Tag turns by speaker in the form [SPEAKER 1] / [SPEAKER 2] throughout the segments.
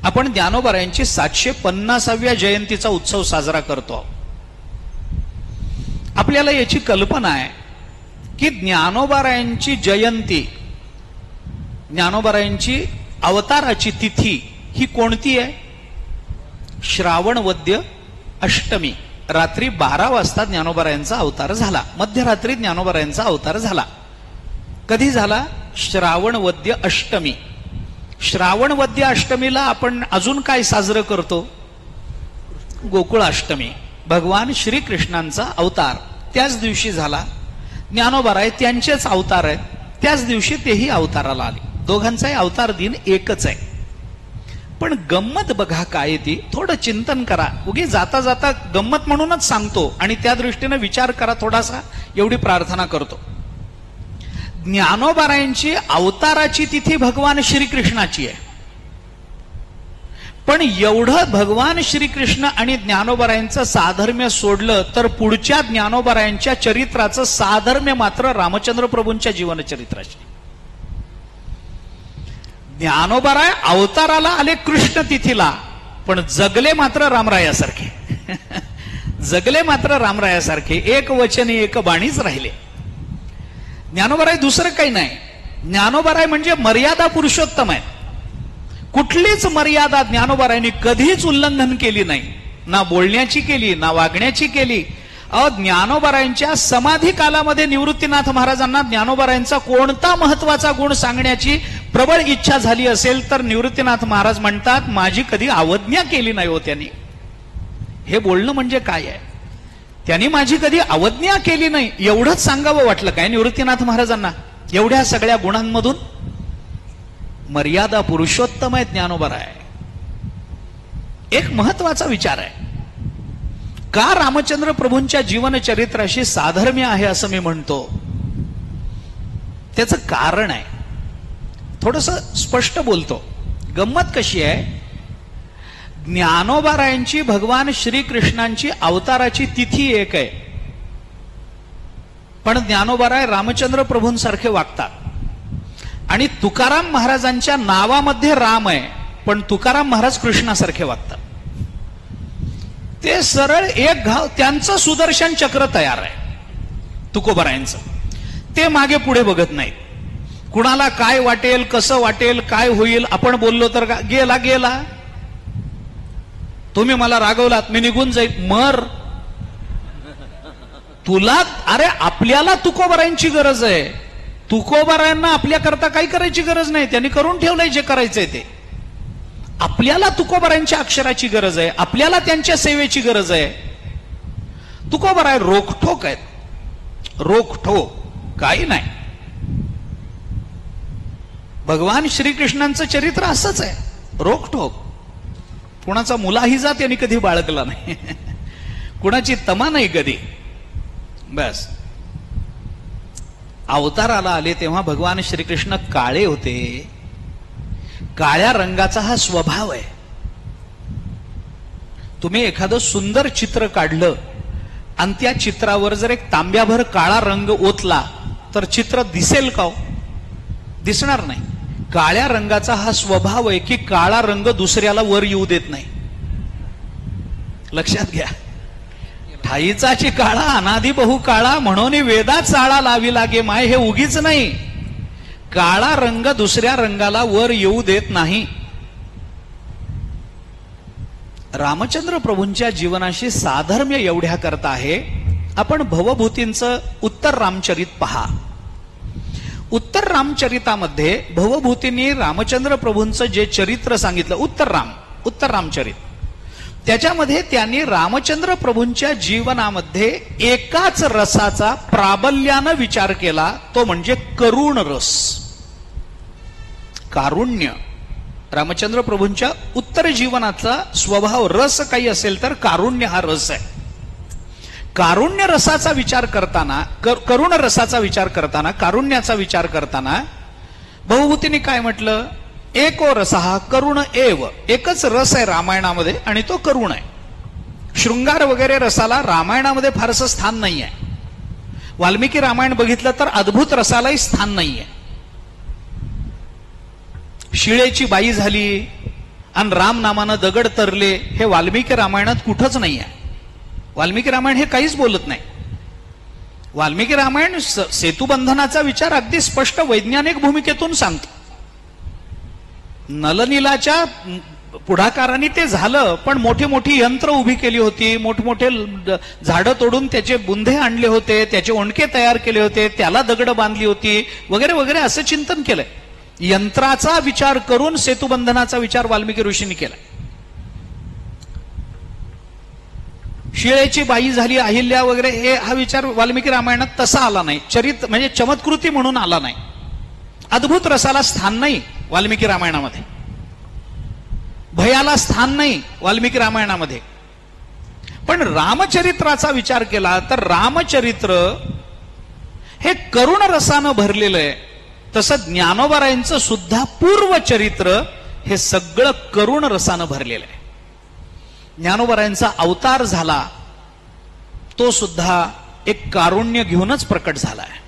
[SPEAKER 1] आपण ज्ञानोबारायांची 750व्या जयंतीचा उत्सव साजरा करतो. आपल्याला याची कल्पना आहे की ज्ञानोबारायांची जयंती, ज्ञानोबारायांची अवताराची तिथी ही कोणती आहे? श्रावण वद्य अष्टमी. रात्री 12 वाजता ज्ञानोबारायांचा अवतार झाला. मध्यरात्री ज्ञानोबारायांचा अवतार झाला. कधी झाला? श्रावण वद्य अष्टमी. श्रावण वद्य अष्टमीला आपण अजून काय साजरं करतो? गोकुळाष्टमी. भगवान श्रीकृष्णांचा अवतार त्याच दिवशी झाला. ज्ञानोबाराय त्यांचेच अवतार आहेत, त्याच दिवशी तेही अवताराला आले. दोघांचाही अवतार दिन एकच आहे. पण गंमत बघा काय ती, थोडं चिंतन करा. उगी जाता जाता गंमत म्हणूनच सांगतो आणि त्या दृष्टीने विचार करा थोडासा, एवढी प्रार्थना करतो. ज्ञानोबारायांची अवताराची तिथी भगवान श्रीकृष्णाची आहे, पण एवढं भगवान श्रीकृष्ण आणि ज्ञानोबारायांचं साधर्म्य सोडलं तर पुढच्या ज्ञानोबारायांच्या चरित्राचं साधर्म्य मात्र रामचंद्र प्रभूंच्या जीवनचरित्राशी. ज्ञानोबाराय अवताराला आले कृष्ण तिथीला, पण जगले मात्र रामरायासारखे. जगले मात्र रामरायासारखे, एक वचने एक बाणीच राहिले. ज्ञानोबाराय दुसरं काही नाही. ज्ञानोबाराय म्हणजे मर्यादा पुरुषोत्तम आहे. कुठलीच मर्यादा ज्ञानोबारायांनी कधीच उल्लंघन केली नाही. ना बोलण्याची केली, ना वागण्याची केली. ज्ञानोबारायांच्या समाधी कालामध्ये निवृत्तीनाथ महाराजांना ज्ञानोबारायांचा कोणता महत्वाचा गुण सांगण्याची प्रबळ इच्छा झाली असेल तर निवृत्तीनाथ महाराज म्हणतात, माझी कधी अवज्ञा केली नाही हो त्यांनी. हे बोलणं म्हणजे काय आहे? त्यांनी माझी कधी अवज्ञा केली नाही, एवढंच सांगावं वाटलं काय निवृत्तीनाथ महाराजांना? एवढ्या सगळ्या गुणांमधून मर्यादा पुरुषोत्तम आहे ज्ञानोबाराय. एक महत्वाचा विचार आहे. का रामचंद्र प्रभूंच्या जीवनचरित्राशी साधर्म्य आहे असं मी म्हणतो? त्याचं कारण आहे. थोडस स्पष्ट बोलतो. गंमत कशी आहे? ज्ञानोबारायांची भगवान श्रीकृष्णांची अवताराची तिथी एक आहे, पण ज्ञानोबाराय रामचंद्र प्रभूंसारखे वागतात. आणि तुकाराम महाराजांच्या नावामध्ये राम आहे, पण तुकाराम महाराज कृष्णासारखे वागतात. ते सरळ एक घाव, त्यांचं सुदर्शन चक्र तयार आहे तुकोबारायांचं. ते मागे पुढे बघत नाहीत. कुणाला काय वाटेल, कसं वाटेल, काय होईल, आपण बोललो तर गेला गेला, तुम्ही मला रागवलात मी निघून जाईल, मर. तुला, अरे आपल्याला तुकोबारायांची गरज आहे. तुकोबारायांना आपल्या करता काही करायची गरज नाही, त्यांनी करून ठेवलंय जे करायचंय ते. आपल्याला तुकोबारायांच्या अक्षराची गरज आहे, आपल्याला त्यांच्या सेवेची गरज आहे. तुकोबाराय रोखठोक आहेत, रोखठोक, काही नाही. भगवान श्रीकृष्णांचं चरित्र असंच आहे, रोखठोक. कुणाचा मुलाहिजा त्यांनी कधी बाळगला नाही, कुणाची तमा नाही कधी. बस. अवताराला आले तेव्हा भगवान श्रीकृष्ण काळे होते. काळ्या रंगाचा हा स्वभाव आहे. तुम्ही एखादं सुंदर चित्र काढलं आणि त्या चित्रावर जर एक तांब्याभर काळा रंग ओतला तर चित्र दिसेल का? दिसणार नाही. काळ्या रंगाचा हा स्वभाव आहे की काळा रंग दुसऱ्याला वर येऊ देत नाही. लक्षात घ्या. ठाईचाची काळा अनादि बहु काळा, म्हणून वेदात चाळा लावी लागे माय. हे उगीच नाही. काळा रंग दुसऱ्या रंगाला वर येऊ देत नाही. रामचंद्र प्रभूंच्या जीवनाशी साधर्म्य एवढ्या करता आहे. आपण भवभूतींचं उत्तर रामचरित पहा. उत्तर रामचरितामध्ये भवभूतींनी रामचंद्र प्रभूंचं जे चरित्र सांगितलं, उत्तर रामचरित, त्याच्यामध्ये त्यांनी रामचंद्र प्रभूंच्या जीवनामध्ये एकाच रसाचा प्राबल्यानं विचार केला, तो म्हणजे करुण रस, कारुण्य. रामचंद्र प्रभूंच्या उत्तर जीवनाचा स्वभाव रस काही असेल तर कारुण्य हा रस आहे. कारुण्य रसाचा विचार करताना, करुण रसाचा विचार करताना, कारुण्याचा विचार करताना भवभूतींनी काय म्हटलं? एको रसहा करुण एव. एकच रस आहे रामायणामध्ये आणि तो करुण आहे. शृंगार वगैरे रसाला रामायणामध्ये फारसं स्थान नाही आहे. वाल्मिकी रामायण बघितलं तर अद्भुत रसालाही स्थान नाहीये. शिळेची बाई झाली, आणि राम नामानं दगड तरले हे वाल्मिकी रामायणात कुठंच नाही आहे. वाल्मिकी रामायण हे काहीच बोलत नाही. वाल्मिकी रामायण सेतुबंधनाचा विचार अगदी स्पष्ट वैज्ञानिक भूमिकेतून सांगतो. नलनीलाच्या पुढाकाराने ते झालं, पण मोठी मोठी यंत्र उभी केली होती, मोठमोठे झाडं तोडून त्याचे बुंधे आणले होते, त्याचे ओंडके तयार केले होते, त्याला दगड बांधली होती वगैरे वगैरे असं चिंतन केलंय. यंत्राचा विचार करून सेतुबंधनाचा विचार वाल्मिकी ऋषींनी केलाय. शिळेची बाई झाली अहिल्या वगैरे हे हा विचार वाल्मिकी रामायणात तसा आला नाही. म्हणजे चमत्कृती म्हणून आला नाही. अद्भुत रसाला स्थान नाही वाल्मिकी रामायणामध्ये. भयाला स्थान नाही वाल्मिकी रामायणामध्ये. पण रामचरित्राचा विचार केला तर रामचरित्र हे करुण रसानं भरलेलं आहे. तसं ज्ञानोबारायांचं सुद्धा पूर्वचरित्र हे सगळं करुण रसानं भरलेलं आहे. ज्ञानोबारायांचा अवतार झाला तो सुद्धा एक कारुण्य घेऊनच प्रकट झाला आहे.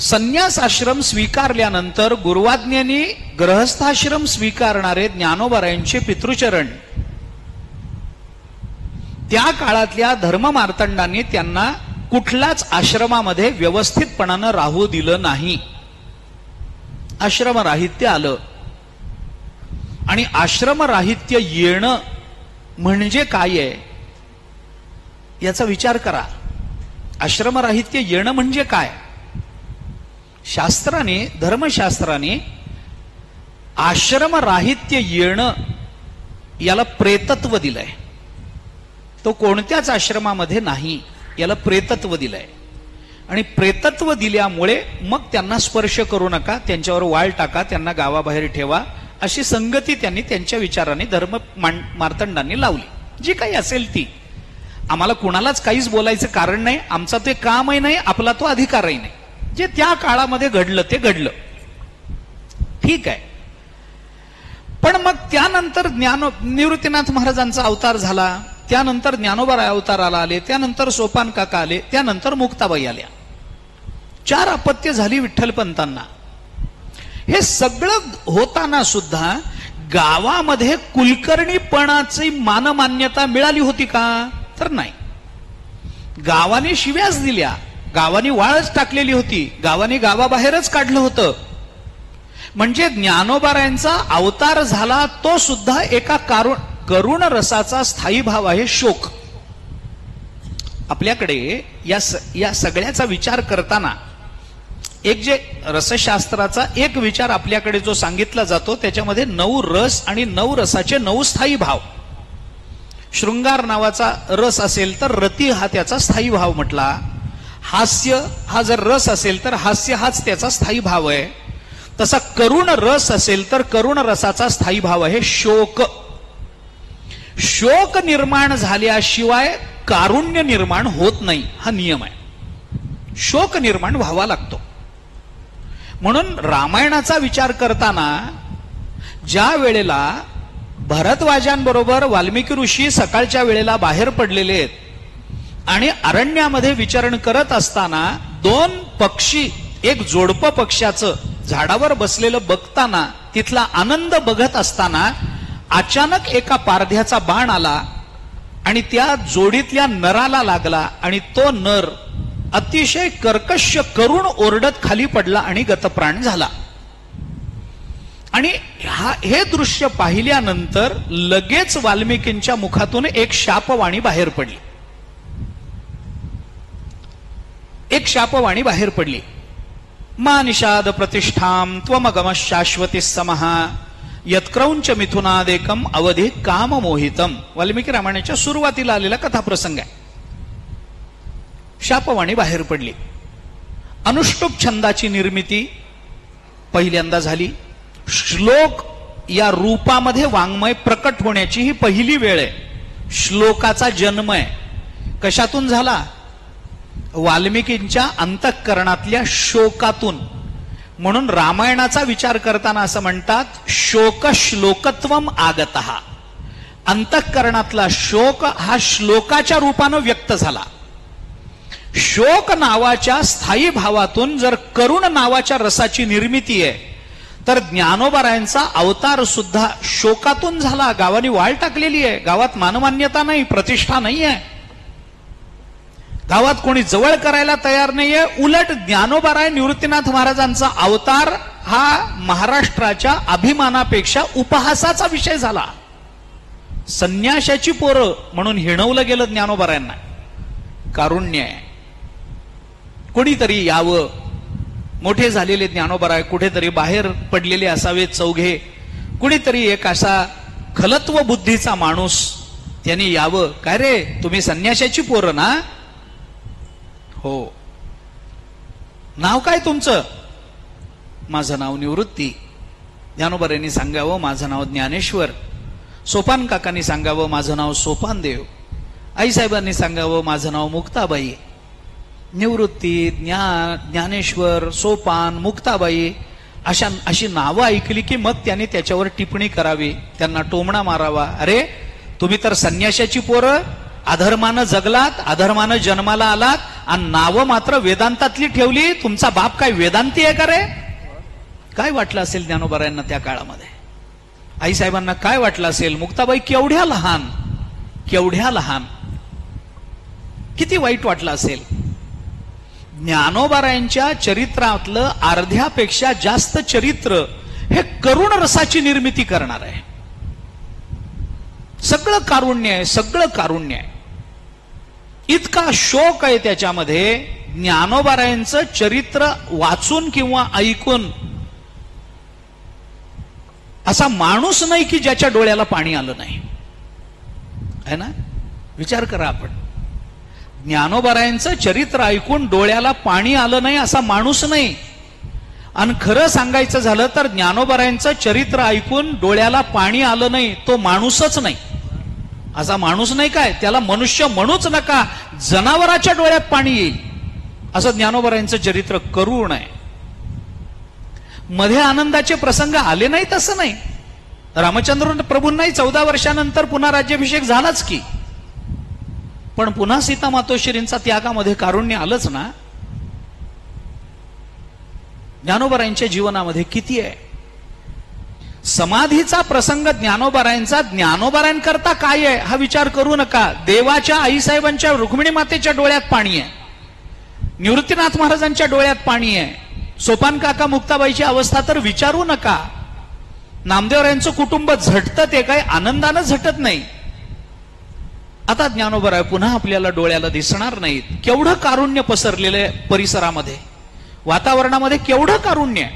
[SPEAKER 1] संन्यास आश्रम स्वीकारल्यानंतर गुरुवाज्ञेने गृहस्थाश्रम स्वीकारणारे ज्ञानोबारायांचे पितृचरण त्या काळातल्या धर्ममार्तंडांनी त्यांना कुठल्याच आश्रमामध्ये व्यवस्थितपणानं राहू दिलं नाही. आश्रमराहित्य आलं. आणि आश्रमराहित्य येणं म्हणजे काय आहे याचा विचार करा. आश्रमराहित्य येणं म्हणजे काय? शास्त्राने, धर्मशास्त्राने आश्रमराहित्य येणं याला प्रेतत्व दिलंय. तो कोणत्याच आश्रमामध्ये नाही, याला प्रेतत्व दिलंय. आणि प्रेतत्व दिल्यामुळे मग त्यांना स्पर्श करू नका, त्यांच्यावर वाळ टाका, त्यांना गावाबाहेर ठेवा, अशी संगती त्यांनी त्यांच्या विचाराने धर्म मार्तंडांनी लावली. जी काही असेल ती. आम्हाला कुणालाच काहीच बोलायचं कारण नाही. आमचा ते कामही नाही, आपला तो अधिकारही नाही. जे त्या काळामध्ये घडलं ते घडलं, ठीक आहे. पण मग त्यानंतर निवृत्तीनाथ महाराजांचा अवतार झाला, त्यानंतर ज्ञानोबा अवताराला आले, त्यानंतर सोपान काका आले, त्यानंतर मुक्ताबाई आल्या. 4 अपत्य झाली विठ्ठलपंतांना. हे सगळं होताना सुद्धा गावामध्ये कुलकर्णीपणाची मानमान्यता मिळाली होती का? तर नाही. गावाने शिव्याच दिल्या, गावाने वाळच टाकलेली होती, गावाने गावाबाहेरच काढलं होतं. म्हणजे ज्ञानोबारायांचा अवतार झाला तो सुद्धा एका करुण रसाचा स्थायी भाव आहे, शोक. आपल्याकडे या सगळ्याचा विचार करताना एक जे रसशास्त्राचा एक विचार आपल्याकडे जो सांगितला जातो त्याच्यामध्ये 9 रस आणि 9 रसाचे 9 स्थायी भाव. शृंगार नावाचा रस असेल तर रती हा त्याचा स्थायी भाव म्हटला. हास्य हा जर रस असेल तर हास्य हाच त्याचा स्थायी भाव आहे. तसा करुण रस असेल तर करुण रसाचा स्थायी भाव आहे शोक. शोक निर्माण झाल्याशिवाय कारुण्य निर्माण होत नाही, हा नियम आहे. शोक निर्माण व्हावा लागतो. म्हणून रामायणाचा विचार करताना ज्या वेळेला भरद्वाजांबरोबर वाल्मिकी ऋषी सकाळच्या वेळेला बाहेर पडलेले आहेत आणि अरण्यामध्ये विचरण करत असताना 2 पक्षी, एक जोडपं पक्ष्याचं झाडावर बसलेलं बघताना, तिथला आनंद बघत असताना अचानक एका पारध्याचा बाण आला आणि त्या जोडीतल्या नराला लागला आणि तो नर अतिशय कर्कश करून ओरडत खाली पडला आणि गतप्राण झाला. आणि हे दृश्य पाहिल्यानंतर लगेच वाल्मिकींच्या मुखातून एक शापवाणी बाहेर पडली. एक शापवाणी बाहेर पडली. मा निषाद प्रतिष्ठाम त्वमगम शाश्वती समः यत्क्रौंच मिथुनादेकम अवधी काम मोहितम. वाल्मिकी रामायणाच्या सुरुवातीला आलेला कथाप्रसंग आहे. शापवाणी बाहेर पडली. अनुष्टुप छंदाची निर्मिती पहिल्यांदा झाली. श्लोक या रूपामध्ये वाङ्मय प्रकट होण्याची ही पहिली वेळ आहे. श्लोकाचा जन्म आहे. कशातून झाला? वाल्मिकींच्या अंतःकरणातल्या शोकातून. म्हणून रामायणाचा विचार करताना असं म्हणतात शोक श्लोकत्वम आगतः. अंतःकरणातला शोक हा श्लोकाच्या रूपानं व्यक्त झाला. शोक नावाच्या स्थायी भावातून जर करुण नावाच्या रसाची निर्मिती आहे तर ज्ञानोबारायांचा अवतार सुद्धा शोकातून झाला. गावाने वाळ टाकलेली आहे, गावात मानमान्यता नाही, प्रतिष्ठा नाही आहे, गावात कोणी जवळ करायला तयार नाहीये. उलट ज्ञानोबाराय निवृत्तीनाथ महाराजांचा अवतार हा महाराष्ट्राच्या अभिमानापेक्षा उपहासाचा विषय झाला. संन्याशाची पोरं म्हणून हिणवलं गेलं ज्ञानोबारायांना. कारुण्य आहे. कोणीतरी यावं, मोठे झालेले ज्ञानोबाराय कुठेतरी बाहेर पडलेले असावेत चौघे, कुणीतरी एक असा खलत्व बुद्धीचा माणूस त्यांनी यावं. काय रे, तुम्ही संन्याशाची पोरं ना? हो. नाव काय तुमचं? माझं नाव निवृत्ती. ज्ञानोबारायांनी सांगावं माझं नाव ज्ञानेश्वर. सोपान काकांनी सांगावं माझं नाव सोपानदेव. आईसाहेबांनी सांगावं माझं नाव मुक्ताबाई. निवृत्ती, ज्ञानेश्वर, सोपान, मुक्ताबाई अशी नावं ऐकली की मग त्यांनी त्याच्यावर टिप्पणी करावी, त्यांना टोमणा मारावा. अरे तुम्ही तर संन्याशाची पोरं, अधर्मानं जगलात, अधर्मानं जन्माला आलात आणि नावं मात्र वेदांतातली ठेवली. तुमचा बाप काय वेदांती आहे का रे? काय वाटलं असेल ज्ञानोबारायांना त्या काळामध्ये? आईसाहेबांना काय वाटलं असेल? मुक्ताबाई केवढ्या लहान, केवढ्या लहान, किती वाईट वाटलं असेल. ज्ञानोबारायांच्या चरित्रातलं अर्ध्यापेक्षा जास्त चरित्र हे करुण रसाची निर्मिती करणार आहे. सगळं कारुण्य आहे, सगळं कारुण्य आहे. इतका शोक आहे त्याच्यामध्ये. ज्ञानोबारायांचं चरित्र वाचून किंवा ऐकून असा माणूस नाही की ज्याच्या डोळ्याला पाणी आलं नाही, है ना? विचार करा आपण. ज्ञानोबारायांचं चरित्र ऐकून डोळ्याला पाणी आलं नाही असा माणूस नाही. आणि खरं सांगायचं झालं तर ज्ञानोबारायांचं चरित्र ऐकून डोळ्याला पाणी आलं नाही तो माणूसच नाही. असा माणूस नाही काय, त्याला मनुष्य म्हणूच नका, जनावराच्या डोळ्यात पाणी येईल असं ज्ञानोबारायांचं चरित्र करुण आहे. मध्ये आनंदाचे प्रसंग आले नाही तसं नाही. रामचंद्र प्रभूंनाही 14 वर्षानंतर पुन्हा राज्याभिषेक झालाच की, पण पुन्हा सीता मातोश्रींचा त्यागामध्ये कारुण्य आलंच ना. ज्ञानोबारायांच्या जीवनामध्ये किती आहे. समाधीचा प्रसंग ज्ञानोबारायांचा ज्ञानोबारायांकरता काय आहे हा विचार करू नका. देवाच्या आईसाहेबांच्या रुक्मिणी मातेच्या डोळ्यात पाणी आहे, निवृत्तीनाथ महाराजांच्या डोळ्यात पाणी आहे. सोपान काका मुक्ताबाईची अवस्था तर विचारू नका. नामदेवरायांचं कुटुंब झटतं ते काही आनंदानं झटत नाही. आता ज्ञानोबाराय पुन्हा आपल्याला डोळ्याला दिसणार नाहीत. केवढं कारुण्य पसरलेलं आहे परिसरामध्ये, वातावरणामध्ये केवढं कारुण्य.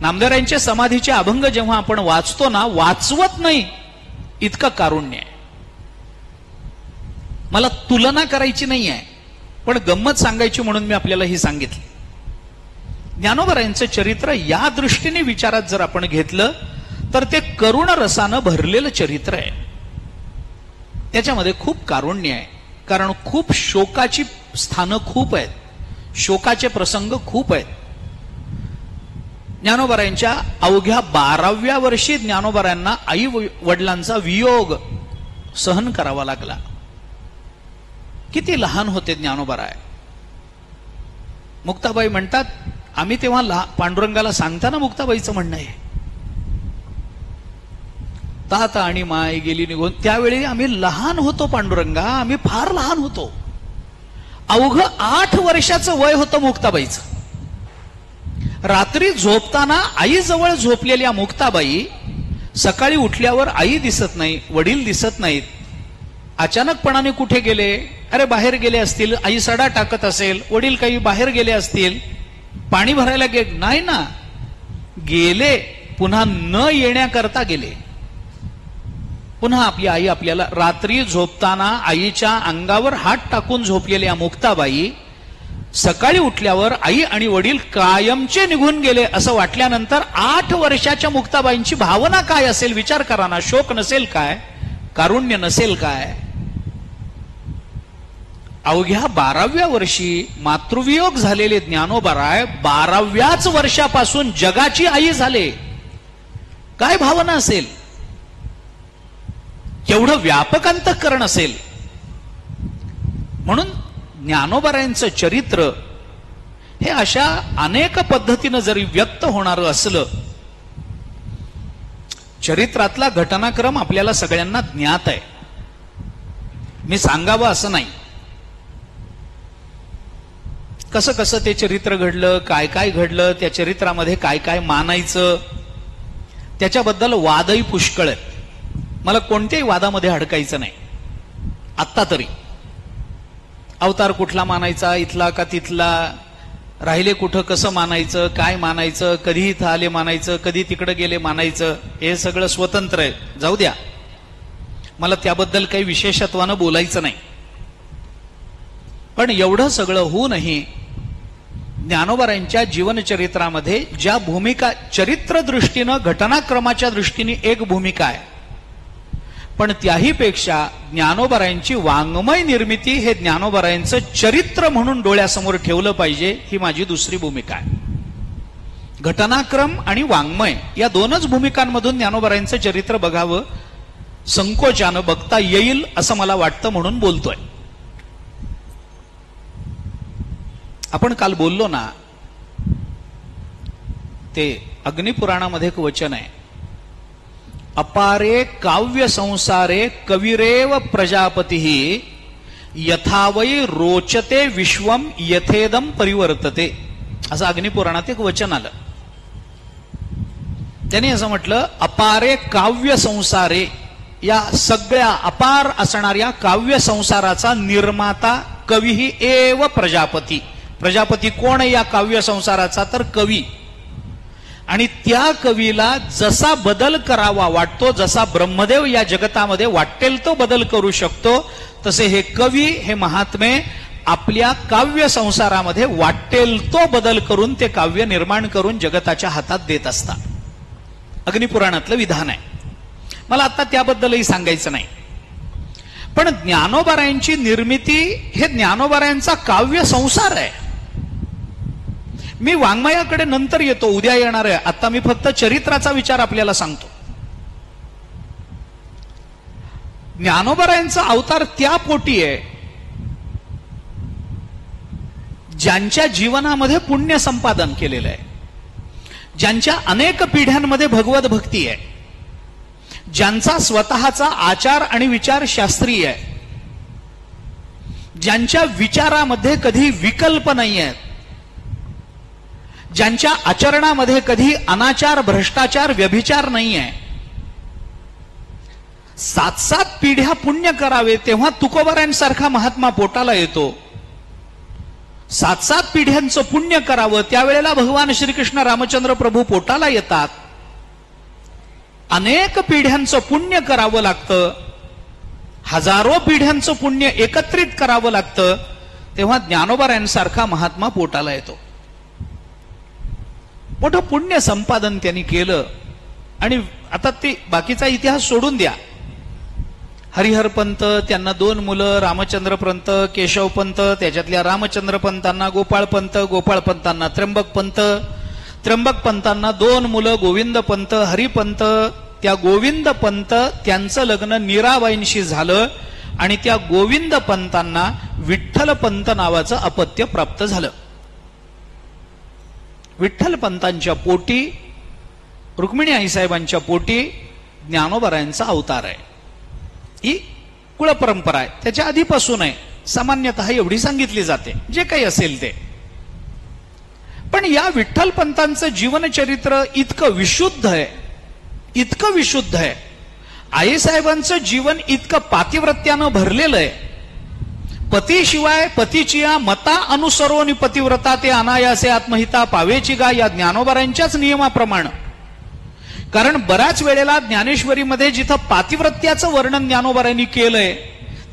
[SPEAKER 1] नामदेवरायांच्या समाधीचे अभंग जेव्हा आपण वाचतो ना, वाचवत नाही इतकं कारुण्य आहे. मला तुलना करायची नाही आहे, पण गंमत सांगायची म्हणून मी आपल्याला ही सांगितली. ज्ञानोबारायांचं चरित्र या दृष्टीने विचारात जर आपण घेतलं तर ते करुण रसानं भरलेलं चरित्र आहे. त्याच्यामध्ये खूप कारुण्य आहे, कारण खूप शोकाची स्थानं खूप आहेत, शोकाचे प्रसंग खूप आहेत. ज्ञानोबारायांच्या अवघ्या 12व्या वर्षी ज्ञानोबारायांना आई वडिलांचा वियोग सहन करावा लागला. किती लहान होते ज्ञानोबाराय. मुक्ताबाई म्हणतात, आम्ही तेव्हा पांडुरंगाला सांगताना मुक्ताबाईचं म्हणणं आहे, तात आणि माय गेली निघून. त्यावेळी आम्ही लहान होतो पांडुरंगा, आम्ही फार लहान होतो. अवघं 8 वर्षाचं वय होतं मुक्ताबाईचं. रात्री झोपताना आई जवळ झोपलेल्या मुक्ताबाई सकाळी उठल्यावर आई दिसत नाही, वडील दिसत नाहीत. अचानकपणाने कुठे गेले? अरे बाहेर गेले असतील, आई सडा टाकत असेल, वडील काही बाहेर गेले असतील, पाणी भरायला गेले नाही ना, गेले पुन्हा न येण्याकरता गेले. पुन्हा आपली आई आपल्याला, रात्री झोपताना आईच्या अंगावर हात टाकून झोपलेल्या मुक्ताबाई सकाळी उठल्यावर आई आणि वडील कायमचे निघून गेले असं वाटल्यानंतर 8 वर्षाच्या मुक्ताबाईंची भावना काय असेल विचार करा ना. शोक नसेल काय, कारुण्य नसेल काय. अवघ्या 12व्या वर्षी मातृवियोग झालेले ज्ञानोबाराय 12व्याच वर्षापासून जगाची आई झाले. काय भावना असेल, केवढं व्यापक अंतःकरण असेल. म्हणून ज्ञानोबारायांचं चरित्र हे अशा अनेक पद्धतीनं जरी व्यक्त होणारं असलं चरित्रातला घटनाक्रम आपल्याला सगळ्यांना ज्ञात आहे, मी सांगावं असं नाही. कसं कसं ते चरित्र घडलं, काय काय घडलं, त्या चरित्रामध्ये काय काय मानायचं, त्याच्याबद्दल वादही पुष्कळ आहेत. मला कोणत्याही वादामध्ये अडकायचं नाही आत्ता तरी. अवतार कुठला मानायचा, इथला का तिथला, राहिले कुठं, कसं मानायचं, काय मानायचं, कधी इथं आले मानायचं, कधी तिकडे गेले मानायचं, हे सगळं स्वतंत्र आहे, जाऊ द्या. मला त्याबद्दल काही विशेषत्वानं बोलायचं नाही. पण एवढं सगळं होऊनही ज्ञानोबारायांच्या जीवनचरित्रामध्ये ज्या भूमिका, चरित्र दृष्टीनं, घटनाक्रमाच्या दृष्टीने एक भूमिका आहे, पण त्याही पेक्षा ज्ञानोबारायांची वाङ्मय निर्मिती हे ज्ञानोबारायांचं चरित्र म्हणून डोळ्यासमोर ठेवलं पाहिजे, ही माझी दुसरी भूमिका आहे. घटनाक्रम आणि वाङ्मय या दोनच भूमिकांमधून ज्ञानोबारायांचं चरित्र बघावं, संकोचानं बघता येईल असं मला वाटतं, म्हणून बोलतोय. आपण काल बोललो ना, ते अग्निपुराणामध्ये एक वचन आहे, अपारे काव्य संसारे कविरेव प्रजापती यथावै रोचते विश्वम यथेदम परिवर्तते, असं अग्निपुराणात एक वचन आलं. त्यांनी असं म्हटलं, अपारे काव्य संसारे, या सगळ्या अपार असणाऱ्या काव्य संसाराचा निर्माता कवी एव प्रजापती. प्रजापती कोण आहे या काव्य संसाराचा, तर कवी. आणि त्या कवीला जसा बदल करावा वाटतो, जसा ब्रह्मदेव या जगतामध्ये वाटेल तो बदल करू शकतो, तसे हे कवी, हे महात्मे आपल्या काव्य संसारामध्ये वाटेल तो बदल करून ते काव्य निर्माण करून जगताच्या हातात देत असतात. अग्निपुराणातलं विधान आहे. मला आता त्याबद्दलही सांगायचं नाही. पण ज्ञानोबारायांची निर्मिती हे ज्ञानोबारायांचा काव्य संसार आहे. मी वाङ्मयाकडे नंतर येतो, उद्या येणार आहे. आता मी फक्त चरित्राचा विचार आपल्याला सांगतो. ज्ञानोबारायांचा अवतार त्या पोटी आहे ज्यांच्या जीवनामध्ये पुण्य संपादन केलेलं आहे, ज्यांच्या अनेक पिढ्यांमध्ये भगवत भक्ती आहे, ज्यांचा स्वतःचा आचार आणि विचार शास्त्रीय आहे, ज्यांच्या विचारामध्ये कधी विकल्प नाही आहेत, ज्यांच्या आचरणामध्ये कधी अनाचार, भ्रष्टाचार, व्यभिचार नाही आहे. 7-7 पिढ्या पुण्य करावे तेव्हा तुकोबारायांसारखा महात्मा पोटाला येतो. 7-7 पिढ्यांचं पुण्य करावं त्यावेळेला भगवान श्रीकृष्ण रामचंद्र प्रभू पोटाला येतात. अनेक पिढ्यांचं पुण्य करावं लागतं, हजारो पिढ्यांचं पुण्य एकत्रित करावं लागतं, तेव्हा ज्ञानोबारायांसारखा महात्मा पोटाला येतो. मोठं पुण्य संपादन त्यांनी केलं. आणि आता ते बाकीचा इतिहास सोडून द्या. हरिहरपंत, त्यांना 2 मुलं, रामचंद्रपंत, केशवपंत, त्याच्यातल्या रामचंद्रपंतांना गोपाळपंत, गोपाळपंतांना त्र्यंबकपंत, त्र्यंबकपंतांना 2 मुलं, गोविंदपंत, हरिपंत. त्या गोविंदपंत त्यांचं लग्न मीराबाईंशी झालं आणि त्या गोविंदपंतांना विठ्ठलपंत नावाचं अपत्य प्राप्त झालं. विठ्ठलपंतांच्या पोटी, रुक्मिणी आईसाहेबांच्या पोटी ज्ञानोबारायांचा अवतार आहे. ही कुळपरंपरा आहे, त्याच्या आधीपासून आहे. सामान्यतः एवढी सांगितली जाते, जे काही असेल ते. पण या विठ्ठलपंतांचं जीवनचरित्र इतकं विशुद्ध आहे, इतकं विशुद्ध आहे. आईसाहेबांचं जीवन इतकं पातिव्रत्यानं भरलेलं आहे. पतीशिवाय पतीचिया मता अनुसरोनी पतिव्रता ते अनायासे आत्महिता पावेची गा, या ज्ञानोबारायांच्याच नियमाप्रमाणे. कारण बऱ्याच वेळेला ज्ञानेश्वरीमध्ये जिथं पातिव्रत्याचं वर्णन ज्ञानोबारायांनी केलंय,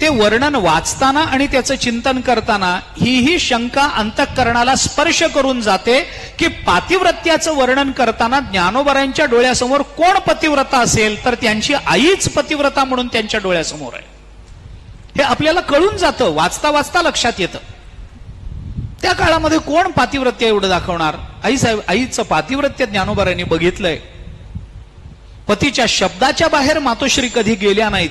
[SPEAKER 1] ते वर्णन वाचताना आणि त्याचं चिंतन करताना ही शंका अंतःकरणाला स्पर्श करून जाते की पातिव्रत्याचं वर्णन करताना ज्ञानोबारायांच्या डोळ्यासमोर कोण पतिव्रता असेल, तर त्यांची आईच पतिव्रता म्हणून त्यांच्या डोळ्यासमोर आहे. हे आपल्याला कळून जातं, वाचता वाचता लक्षात येतं. त्या काळामध्ये कोण पातिव्रत्य एवढं दाखवणार? आईचं पातिव्रत्य ज्ञानोबारायांनी बघितलंय. पतीच्या शब्दाच्या बाहेर मातोश्री कधी गेल्या नाहीत,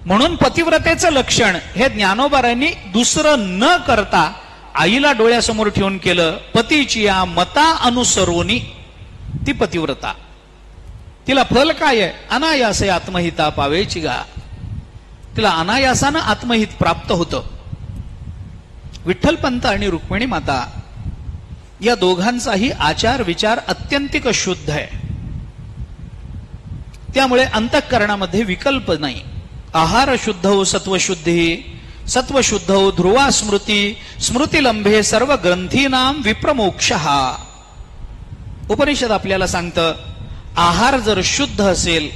[SPEAKER 1] म्हणून पतिव्रतेचं लक्षण हे ज्ञानोबारायांनी दुसरं न करता आईला डोळ्यासमोर ठेवून केलं. पतीची या मता अनुसरोनी ती पतिव्रता. तिला फल काय आहे? अनायासे आत्महिता पावेची गा. तिला अनायासानं आत्महित प्राप्त होतं. विठ्ठलपंत आणि रुक्मिणी माता या दोघांचाही आचार विचार अत्यंतिक शुद्ध आहे. त्यामुळे अंतःकरणामध्ये विकल्प नाही. आहार शुद्धौ सत्वशुद्धी, सत्वशुद्धौ ध्रुवा स्मृती, स्मृतिलंभे सर्व ग्रंथीनाम विप्रमोक्षः. उपनिषद आपल्याला सांगतं, आहार जर शुद्ध असेल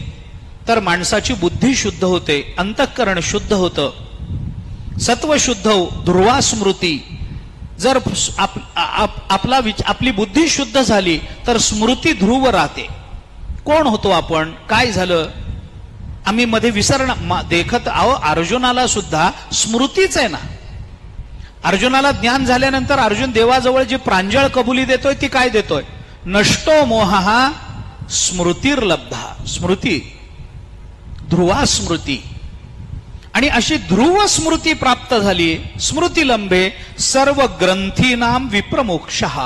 [SPEAKER 1] तर माणसाची बुद्धी शुद्ध होते, अंतःकरण शुद्ध होतं. सत्वशुद्धौ ध्रुवा स्मृती, जर आपली बुद्धी शुद्ध झाली तर स्मृती ध्रुव राहते. कोण होतो आपण, काय झालं, आम्ही मध्ये देखत आहो. अर्जुनाला सुद्धा स्मृतीच आहे ना. अर्जुनाला ज्ञान झाल्यानंतर अर्जुन देवाजवळ जी प्रांजळ कबुली देतोय ती काय देतोय? नष्टो मोहा स्मृतिर्लब्धा. स्मृती, ध्रुवा स्मृती. आणि अशी ध्रुव स्मृती प्राप्त झाली. स्मृतिलंबे सर्व ग्रंथीनाम विप्रमोक्षः.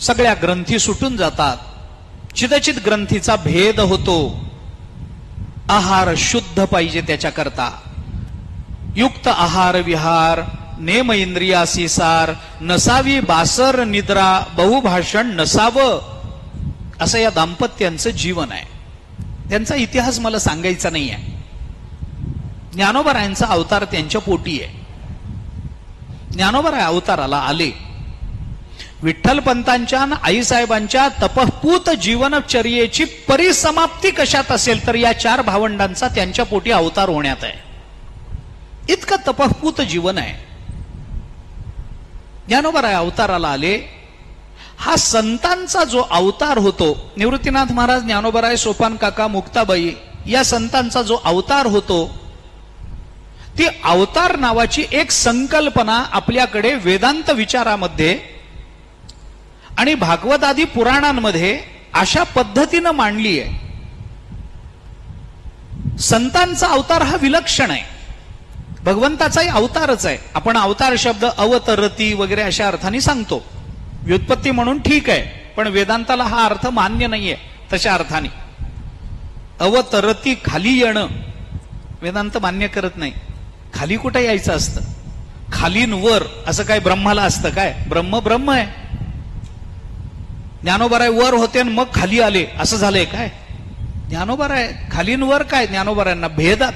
[SPEAKER 1] सगळ्या ग्रंथी सुटून जातात. चिदचित ग्रंथीचा भेद होतो. आहार शुद्ध पाहिजे त्याच्याकरता. युक्त आहार विहार, नेम इंद्रियासी सार, नसावी बासर निद्रा, बहुभाषण नसावं. असं या दाम्पत्यांचं जीवन आहे. त्यांचा इतिहास मला सांगायचा नाही आहे. ज्ञानोबरायांचा अवतार त्यांच्या पोटी आहे. ज्ञानोबराय अवताराला आले. विठ्ठलपंतांच्या आईसाहेबांच्या तपःपूत जीवनचर्येची परिसमाप्ती कशात असेल तर या 4 भावंडांचा त्यांच्या पोटी अवतार होण्यात आहे. इतकं तपःपूत जीवन आहे. ज्ञानोबराय अवताराला आले. हा संतांचा जो अवतार होतो, निवृत्तीनाथ महाराज, ज्ञानोबराय, सोपान काका, मुक्ताबाई या संतांचा जो अवतार होतो, ती अवतार नावाची एक संकल्पना आपल्याकडे वेदांत विचारामध्ये आणि भागवत आदी पुराणांमध्ये अशा पद्धतीनं मांडली आहे. संतांचा अवतार हा विलक्षण आहे. भगवंताचाही अवतारच आहे. आपण अवतार शब्द अवतरती वगैरे अशा अर्थाने सांगतो. व्युत्पत्ती म्हणून ठीक आहे, पण वेदांताला हा अर्थ मान्य नाहीये. तशा अर्थाने अवतरती, खाली येणं, वेदांत मान्य करत नाही. खाली कुठे यायचं असतं? खालीन वर असं काय ब्रह्माला असतं काय? ब्रह्म ब्रह्म आहे. ज्ञानोबराय वर होते आणि मग खाली आले असं झालंय काय? ज्ञानोबराय खालीन वर काय? ज्ञानोबरायांना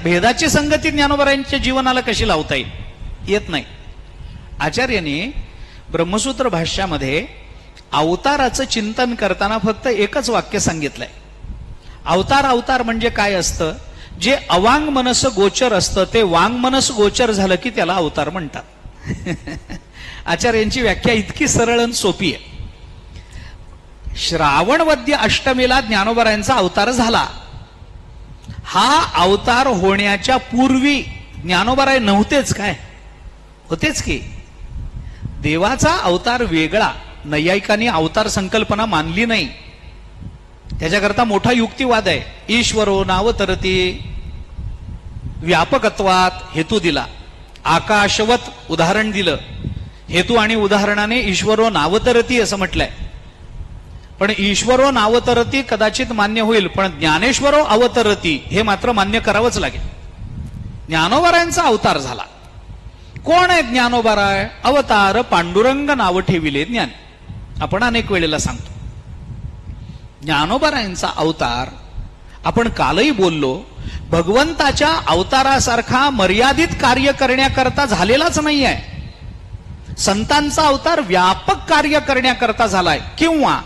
[SPEAKER 1] भेदाची संगती ज्ञानोबरायांच्या जीवनाला कशी लावता येईल? येत नाही. आचार्यांनी ब्रह्मसूत्र भाष्यामध्ये अवताराचं चिंतन करताना फक्त एकच वाक्य सांगितलंय. अवतार, अवतार म्हणजे काय असतं? जे अवांग मनस गोचर असतं ते वांग मनस गोचर झालं की त्याला अवतार म्हणतात. आचार्यांची व्याख्या इतकी सरळ आणि सोपी आहे. श्रावणवद्य अष्टमीला ज्ञानोबरायांचा अवतार झाला. हा अवतार होण्याच्या पूर्वी ज्ञानोबराय नव्हतेच काय? होतेच की. देवाचा अवतार वेगळा. नैयायिकांनी अवतार संकल्पना मानली नाही. त्याच्याकरता मोठा युक्तिवाद आहे. ईश्वरो नावतरती, व्यापकत्वात हेतू दिला. आकाशवत उदाहरण दिलं. हेतू आणि उदाहरणाने ईश्वरो नावतरती असं म्हटलंय. पण ईश्वरो नावतरती कदाचित मान्य होईल, पण ज्ञानेश्वरो अवतरती हे मात्र मान्य करावंच लागेल. ज्ञानोबरायांचा अवतार झाला. कोण आहे ज्ञानोबराय? अवतार पांडुरंग नाव ठेविले ज्ञान. आपण अनेक वेळेला सांगतो. ज्ञानोबरायांचा अवतार आपण कालही बोललो, भगवंताच्या अवतारासारखा मर्यादित कार्य करण्याकरता झालेलाच नाही आहे. संतांचा अवतार व्यापक कार्य करण्याकरता झालाय. किंवा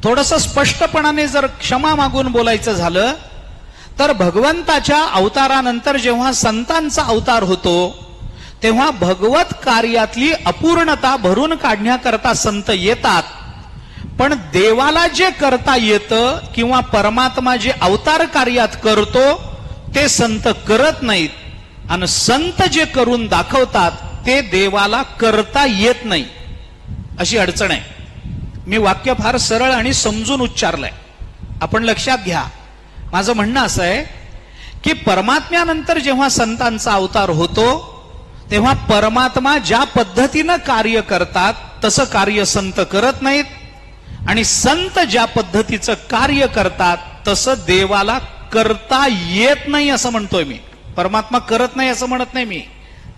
[SPEAKER 1] थोडस स्पष्टपणाने जर क्षमा मागून बोलायचं झालं तर भगवंताच्या अवतारानंतर जेव्हा संतांचा अवतार होतो तेव्हा भगवत कार्यातली अपूर्णता भरून काढण्याकरता संत येतात. पण देवाला जे करता येतं किंवा परमात्मा जे अवतार कार्यात करतो ते संत करत नाहीत. आणि संत जे करून दाखवतात ते देवाला करता येत नाही. अशी अडचण आहे. मी वाक्य फार सरळ आणि समजून उच्चारलंय, आपण लक्षात घ्या. माझं म्हणणं असं आहे की परमात्म्यानंतर जेव्हा संतांचा अवतार होतो तेव्हा परमात्मा ज्या पद्धतीनं कार्य करतात तसं कार्य संत करत नाहीत. आणि संत ज्या पद्धतीचं कार्य करतात तसं देवाला करता येत नाही असं म्हणतोय मी. परमात्मा करत नाही असं म्हणत नाही मी,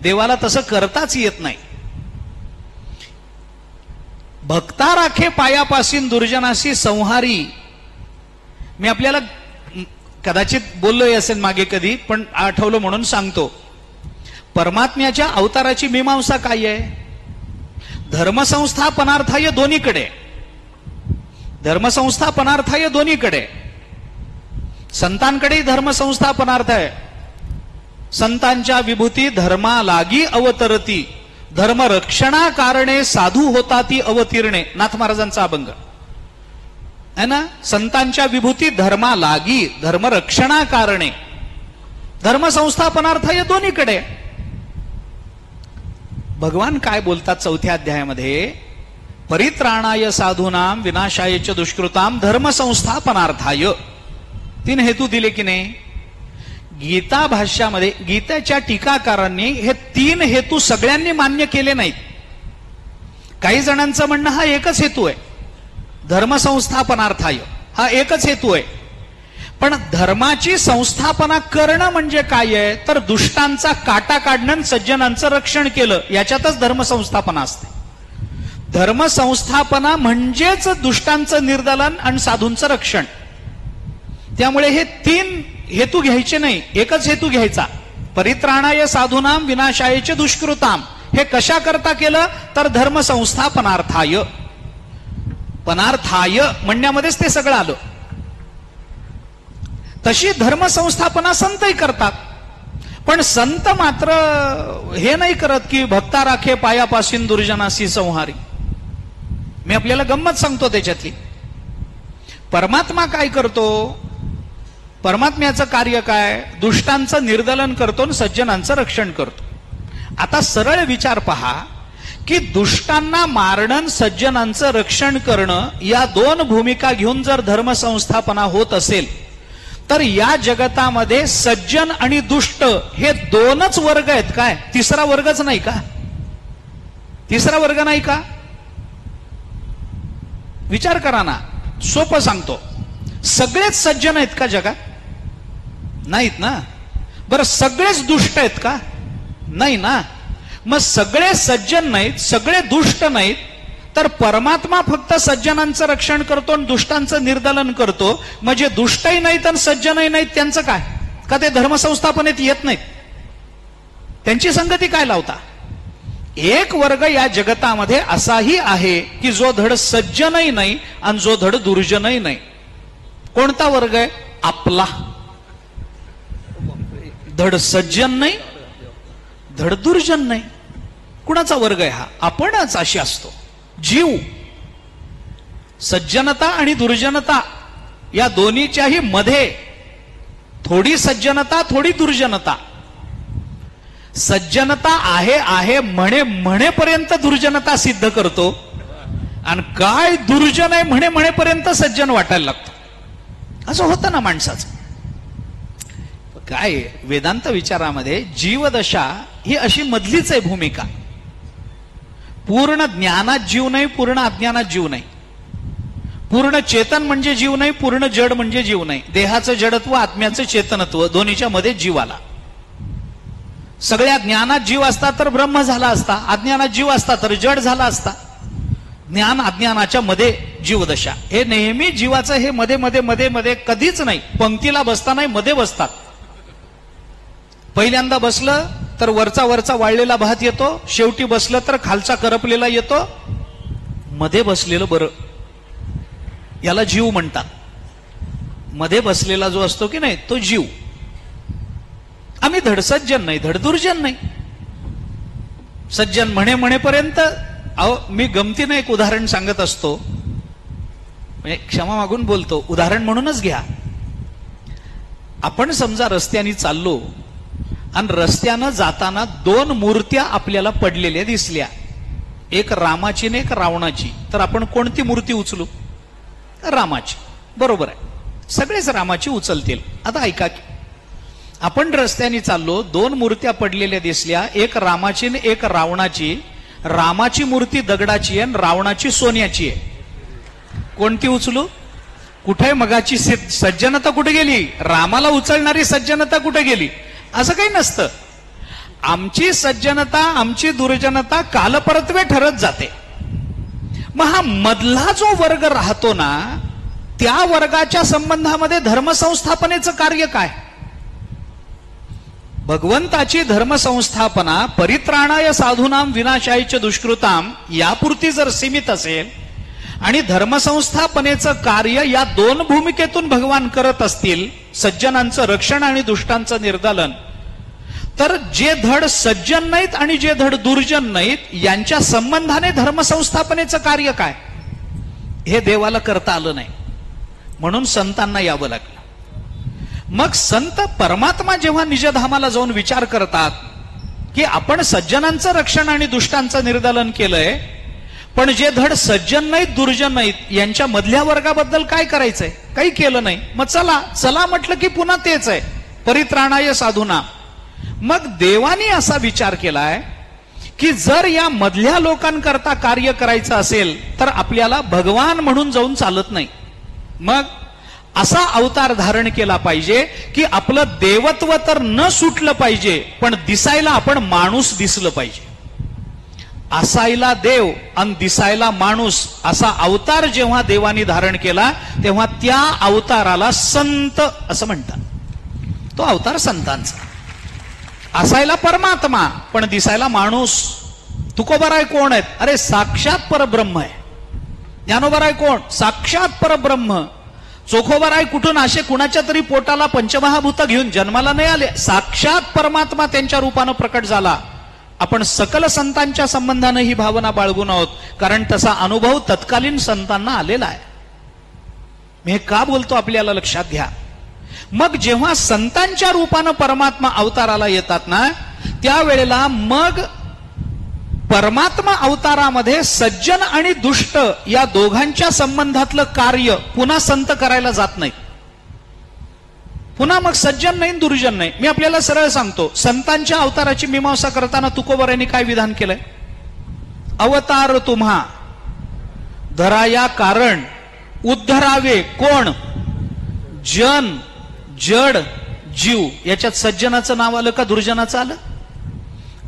[SPEAKER 1] देवाला तसं करताच येत नाही. भक्ता राखे पायापासीन दुर्जनासी संहारी. मी आपल्याला कदाचित बोललोय असेल मागे कधी, पण आठवलं म्हणून सांगतो. परमात्म्याच्या अवताराची मीमांसा काय आहे? धर्मसंस्थापनार्थाय दोन्हीकडे, धर्मसंस्थापनार्थाय दोन्हीकडे. संतांकडे धर्मसंस्थापनार्थ आहे. संतांच्या विभूती धर्मा लागी अवतरती, धर्म रक्षणा कारणे साधू होता ती अवतीर्णे. नाथ महाराजांचा अभंग है ना. संतांच्या विभूती धर्मा लागी, धर्म रक्षणा कारणे, धर्मसंस्थापनार्थ या दोन्हीकडे. भगवान काय बोलतात 4थ्या अध्यायामध्ये? परित्राणाय साधूनाम विनाशाय च दुष्कृताम धर्मसंस्थापनार्थाय. 3 हेतू दिले की नाही? गीता भाष्यामध्ये गीतेच्या टीकाकारांनी हे 3 हेतू सगळ्यांनी मान्य केले नाहीत. काही जणांचं म्हणणं हा एकच हेतू आहे, धर्मसंस्थापनार्थाय हा एकच हेतू आहे. पण धर्माची संस्थापना करणं म्हणजे काय आहे? तर दुष्टांचा काटा काढणं, सज्जनांचं रक्षण केलं, याच्यातच धर्मसंस्थापना असते. धर्मसंस्थापना म्हणजेच दुष्टांचं निर्दालन आणि साधूंचं रक्षण. त्यामुळे हे 3 हेतू घ्यायचे नाही, एकच हेतू घ्यायचा. परित्राणाय साधूनाम विनाशाय च दुष्कृताम. हे कशा करता केलं? तर धर्मसंस्थापनार्थाय. पनार्थाय म्हणण्यामध्येच ते सगळं आलं. तशी धर्मसंस्थापना संतही करतात, पण संत मात्र हे नाही करत की भक्ता राखे पायापासून दुर्जनासी संहारी. मी आपल्याला गंमत सांगतो त्याच्यातली. परमात्मा काय करतो? परमात्म्याचं कार्य काय? दुष्टांचं निर्दलन करतो आणि सज्जनांचं रक्षण करतो. आता सरळ विचार पहा की दुष्टांना मारणं, सज्जनांचं रक्षण करणं, या 2 भूमिका घेऊन जर धर्मसंस्थापना होत असेल तर या जगतामध्ये सज्जन आणि दुष्ट हे 2च वर्ग आहेत. काय तिसरा वर्गच नाही का? तिसरा वर्ग नाही का? विचार करा ना. सोपं सांगतो. सगळेच सज्जन आहेत का जगात? नाहीत ना. बरं, सगळेच दुष्ट आहेत का? नाही ना. मग सगळे सज्जन नाहीत, सगळे दुष्ट नाहीत, तर परमात्मा फक्त सज्जनांचं रक्षण करतो आणि दुष्टांचं निर्दालन करतो. म्हणजे दुष्टही नाहीत आणि सज्जनही नाहीत, त्यांचं काय? का ते धर्मसंस्थापनेत येत नाहीत? त्यांची संगती काय लावता? एक वर्ग या जगतामध्ये असाही आहे की जो धड सज्जनही नाही आणि जो धड दुर्जनही नाही. कोणता वर्ग आहे? आपला. धड सज्जन नाही, धड दुर्जन नाही. कुणाचा वर्ग आहे हा? आपणच अशी असतो. जीव. सज्जनता आणि दुर्जनता या दोन्हीच्याही मध्ये थोडी सज्जनता, थोडी दुर्जनता. सज्जनता आहे म्हणेपर्यंत दुर्जनता सिद्ध करतो आणि काय दुर्जन आहे म्हणेपर्यंत सज्जन वाटायला लागतो. असं होतं ना माणसाचं. काय वेदांत विचारामध्ये जीवदशा ही अशी मधलीच आहे भूमिका. पूर्ण ज्ञानात जीव नाही, पूर्ण अज्ञानात जीव नाही. पूर्ण चेतन म्हणजे जीव नाही, पूर्ण जड म्हणजे जीव नाही. देहाचं जडत्व, आत्म्याचं चेतनत्व, दोन्हीच्या मध्ये जीव आला. सगळ्या ज्ञानात जीव असता तर ब्रह्म झाला असता, अज्ञानात जीव असता तर जड झाला असता. ज्ञान अज्ञानाच्या मध्ये जीवदशा. हे नेहमी जीवाचं हे मध्ये मध्ये मध्ये मध्ये कधीच नाही. पंक्तीला बसता नाही, मध्ये बसतात. पहिल्यांदा बसलं तर वरचा वाळलेला भात येतो, शेवटी बसलं तर खालचा करपलेला येतो. मध्ये बसलेलं बरं, याला जीव म्हणतात. मध्ये बसलेला जो असतो की नाही तो जीव. आम्ही धड सज्जन नाही, धड दुर्जन नाही. सज्जन म्हणेपर्यंत. अहो, मी गमतीने एक उदाहरण सांगत असतो, म्हणजे क्षमा मागून बोलतो, उदाहरण म्हणूनच घ्या. आपण समजा रस्त्याने चाललो आणि रस्त्यानं जाताना 2 मूर्त्या आपल्याला पडलेल्या दिसल्या, एक रामाची आणि एक रावणाची. तर आपण कोणती मूर्ती उचलू? रामाची. बरोबर आहे, सगळेच रामाची उचलतील. आता ऐका की, आपण रस्त्याने चाललो, 2 मूर्त्या पडलेल्या दिसल्या, एक रामाची आणि एक रावणाची. रामाची मूर्ती दगडाची आहे आणि रावणाची सोन्याची आहे. कोणती उचलू? कुठे मगाची सज्जनता कुठे गेली? रामाला उचलणारी सज्जनता कुठे गेली? असं काही नसतं. आमची सज्जनता, आमची दुर्जनता कालपरत्वे ठरत जाते. मग हा मधला जो वर्ग राहतो ना, त्या वर्गाच्या संबंधामध्ये धर्मसंस्थापनेचं कार्य काय? भगवंताची धर्मसंस्थापना परित्राणाय साधूनाम विनाशायच दुष्कृताम यापुरती जर सीमित असेल आणि धर्मसंस्थापनेचं कार्य या दोन भूमिकेतून भगवान करत असतील, सज्जनांचं रक्षण आणि दुष्टांचं निर्दालन, तर जे धड सज्जन नाहीत आणि जे धड दुर्जन नाहीत यांच्या संबंधाने धर्मसंस्थापनेचं कार्य काय? हे देवाला करता आलं नाही, म्हणून संतांना यावं लागलं. मग संत परमात्मा जेव्हा निजधामाला जाऊन विचार करतात की आपण सज्जनांचं रक्षण आणि दुष्टांचं निर्दालन केलंय, पण जे धड सज्जन नाहीत दुर्जन नाहीत यांच्या मधल्या वर्गाबद्दल काय करायचंय? काही केलं नाही. मग चला चला म्हटलं की पुन्हा तेच आहे, परित्राणाय साधूना. मग देवानी असा विचार केलाय की जर या मधल्या लोकांकरता कार्य करायचं असेल तर आपल्याला भगवान म्हणून जाऊन चालत नाही. मग असा अवतार धारण केला पाहिजे की आपलं देवत्व तर न सुटलं पाहिजे, पण दिसायला आपण माणूस दिसलं पाहिजे. असायला देव आणि दिसायला माणूस असा अवतार जेव्हा देवानी धारण केला तेव्हा त्या अवताराला संत असं म्हणतात. तो अवतार संतांचा. असायला परमात्मा पण दिसायला माणूस. तुकोबाराय कोण आहेत? अरे साक्षात परब्रह्म आहे. ज्ञानोबाराय कोण? साक्षात परब्रह्म. चोखोबाराय कुठून? असे कुणाच्या तरी पोटाला पंचमहाभूत घेऊन जन्माला नाही आले, साक्षात परमात्मा त्यांच्या रूपानं प्रकट झाला. आपण सकल संतांच्या संबंधाने ही भावना बाळगून आहोत, कारण तसा अनुभव तत्कालीन संतांना आलेला आहे. मी हे का बोलतो आपल्याला लक्षात घ्या. मग जेव्हा संतांच्या रूपानं परमात्मा अवताराला येतात ना, त्यावेळेला मग परमात्मा अवतारामध्ये सज्जन आणि दुष्ट या दोघांच्या संबंधातलं कार्य पुन्हा संत करायला जात नाही. पुन्हा मग सज्जन नाही दुर्जन नाही. मी आपल्याला सरळ सांगतो, संतांच्या अवताराची मीमांसा करताना तुकोबारायांनी काय विधान केलंय? अवतार तुम्हा धराया कारण उद्धरावे कोण? जन जड जीव. याच्यात सज्जनाचं नाव आलं का दुर्जनाचं आलं?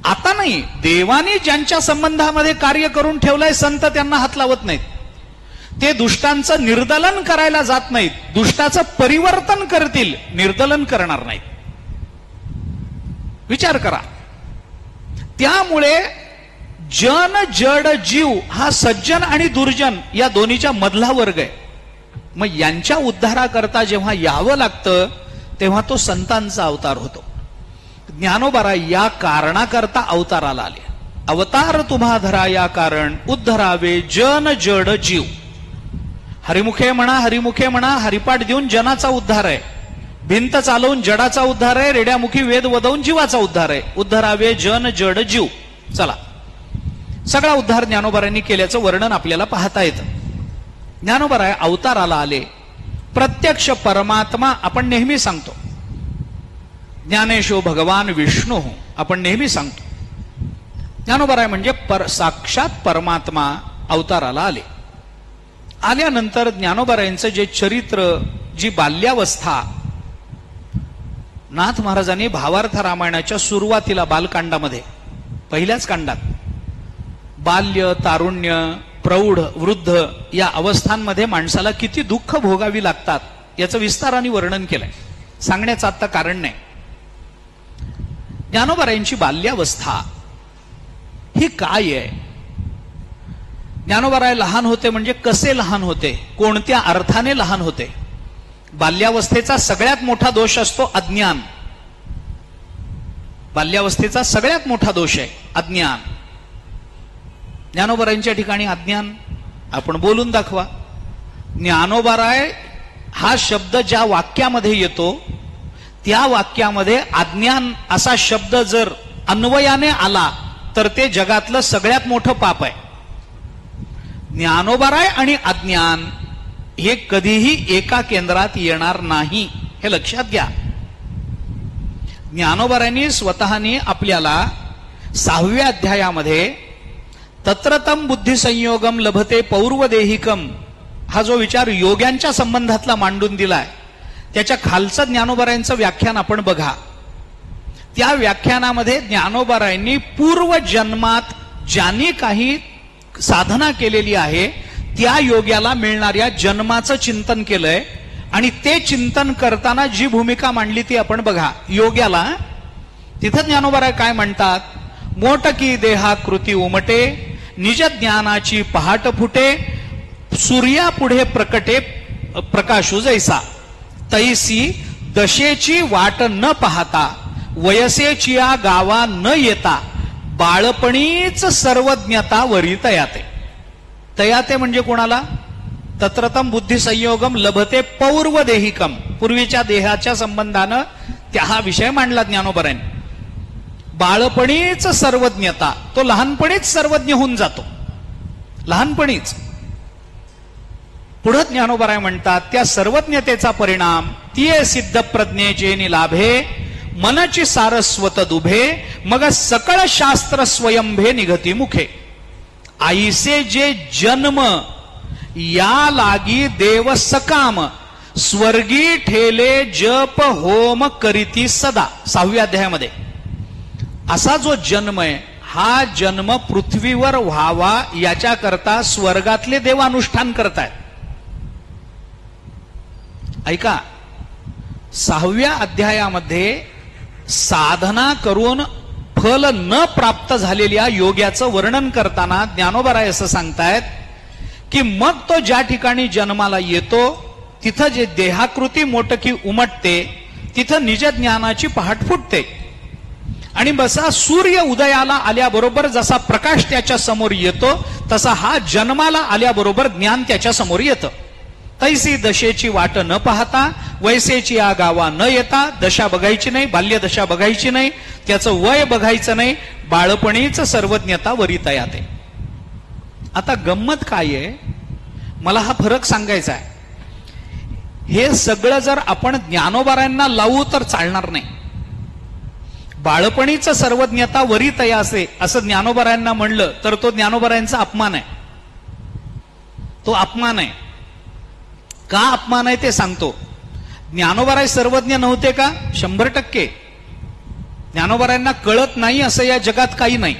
[SPEAKER 1] आता नाही. देवानी ज्यांच्या संबंधामध्ये कार्य करून ठेवलंय संत त्यांना हात लावत नाहीत. ते दुष्टांचं निर्दलन करायला जात नाहीत, दुष्टाचं परिवर्तन करतील, निर्दलन करणार नाहीत. विचार करा. त्यामुळे जन जड जीव हा सज्जन आणि दुर्जन या दोन्हीच्या मधला वर्ग आहे. मग यांच्या उद्धाराकरता जेव्हा यावं लागतं तेव्हा तो संतांचा अवतार होतो. ज्ञानोबारा या कारणाकरता अवताराला आले. अवतार तुम्हा धरा या कारण उद्धरावे जन जड जीव. हरिमुखे म्हणा, हरिपाठ देऊन जनाचा उद्धार आहे, भिंत चालवून जडाचा उद्धार आहे, रेड्यामुखी वेद वदवून जीवाचा उद्धार आहे. उद्धरावे जन जड जीव. चला, सगळा उद्धार ज्ञानोबारांनी केल्याचं वर्णन आपल्याला पाहता येतं. ज्ञानोबाराय अवताराला आले. प्रत्यक्ष परमात्मा आपण नेहमी सांगतो, ज्ञानेशो भगवान विष्णू आपण नेहमी सांगतो. ज्ञानोबाराय म्हणजे साक्षात परमात्मा अवताराला आले. आल्यानंतर ज्ञानोबारायांचं जे चरित्र, जी बाल्यावस्था, नाथ महाराजांनी भावार्थ रामायणाच्या सुरुवातीला बालकांडामध्ये, पहिल्याच कांडात बाल्य, तारुण्य, प्रौढ, वृद्ध या अवस्थांमध्ये माणसाला किती दुःख भोगावी लागतात याचं विस्ताराने वर्णन केलंय. सांगण्याचं आता कारण नाही. ज्ञानोबारायांची बाल्यावस्था ही काय आहे? ज्ञानोबाराय लहान होते म्हणजे कसे लहान होते, कोणत्या अर्थाने लहान होते? बाल्यावस्थेचा सगळ्यात मोठा दोष असतो अज्ञान. बाल्यावस्थेचा सगळ्यात मोठा दोष आहे अज्ञान. ज्ञानोबारायांच्या ठिकाणी अज्ञान आपण बोलून दाखवा. ज्ञानोबाराय हा शब्द ज्या वाक्यामध्ये येतो त्या वाक्यामध्ये अज्ञान असा शब्द जर अन्वयाने आला तर ते जगातलं सगळ्यात मोठं पाप आहे. ज्ञानोबाराय आणि अज्ञान हे कधीही एका केंद्रात येणार नाही, हे लक्षात घ्या. ज्ञानोबारायांनी स्वतःने आपल्याला 6व्या अध्यायामध्ये तत्रतम बुद्धी संयोगम लभते पौर्वदेहिकम हा जो विचार योग्यांच्या संबंधातला मांडून दिलाय, त्याच्या खालचं ज्ञानोबारायांचं व्याख्यान आपण बघा. त्या व्याख्यानामध्ये ज्ञानोबारायांनी पूर्व जन्मात ज्यांनी काही साधना केलेली आहे त्या योग्याला मिळणाऱ्या जन्माचं चिंतन केलंय. आणि ते चिंतन करताना जी भूमिका मांडली ती आपण बघा. योग्याला तिथं ज्ञानोबाराय काय म्हणतात? मोटकी देहाकृती उमटे, निज ज्ञानाची पहाट फुटे, सूर्यापुढे प्रकटे प्रकाशू जैसा, तैसी दशेची वाट न पाहता, वयसेची या गावा न येता, बाळपणीच सर्वज्ञता वरी तयाते. तयाते म्हणजे कोणाला? तत्रतम बुद्धी संयोगम लभते पौर्व देहिकम. पूर्वीच्या देहाच्या संबंधानं त्या हा विषय मांडला ज्ञानोबारांनी. बाळपणीच सर्वज्ञता, तो लहानपणीच सर्वज्ञ होऊन जातो, लहानपणीच. पुढे ज्ञानोबाराय म्हणतात त्या सर्वज्ञतेचा परिणाम तिये सिद्ध प्रज्ञे जेनी लाभे, मनची सारस्वत दुभे, मग सकळ शास्त्र स्वयंभे निघती मुखे. आईसे जे जन्म या लागी देव सकाम, स्वर्गी ठेले जप होम करीती सदा. 6व्या अध्यायामध्ये असा जो जन्म आहे, हा जन्म पृथ्वीवर व्हावा याच्याकरता स्वर्गातले देव अनुष्ठान करतायत. ऐका, 6व्या अध्यायामध्ये साधना करून फल न प्राप्त झालेल्या योग्याचं वर्णन करताना ज्ञानोबाराय असं सांगतायत की मग तो ज्या ठिकाणी जन्माला येतो तिथं जे देहाकृती मोटकी उमटते, तिथं निज ज्ञानाची पहाट फुटते. आणि बसा सूर्य उदयाला आल्याबरोबर जसा प्रकाश त्याच्या समोर येतो, तसा हा जन्माला आल्याबरोबर ज्ञान त्याच्या समोर येतं. तैसी दशेची वाट न पाहता, वयसेची या गावा न येता. दशा बघायची नाही, बाल्यदशा बघायची नाही, त्याचं वय बघायचं नाही, बाळपणीच सर्वज्ञता वरी तयाते. आता गंमत काय आहे, मला हा फरक सांगायचा आहे. हे सगळं जर आपण ज्ञानोबारायांना लावू तर चालणार नाही. बाळपणीच सर्वज्ञता वरी तयासे असं ज्ञानोबारायांना म्हणलं तर तो ज्ञानोबारायांचा अपमान आहे. तो अपमान आहे. का अपमान आहे ते सांगतो. ज्ञानोबाराय सर्वज्ञ नव्हते का? 100%. ज्ञानोबारायांना कळत नाही असं या जगात काही नाही.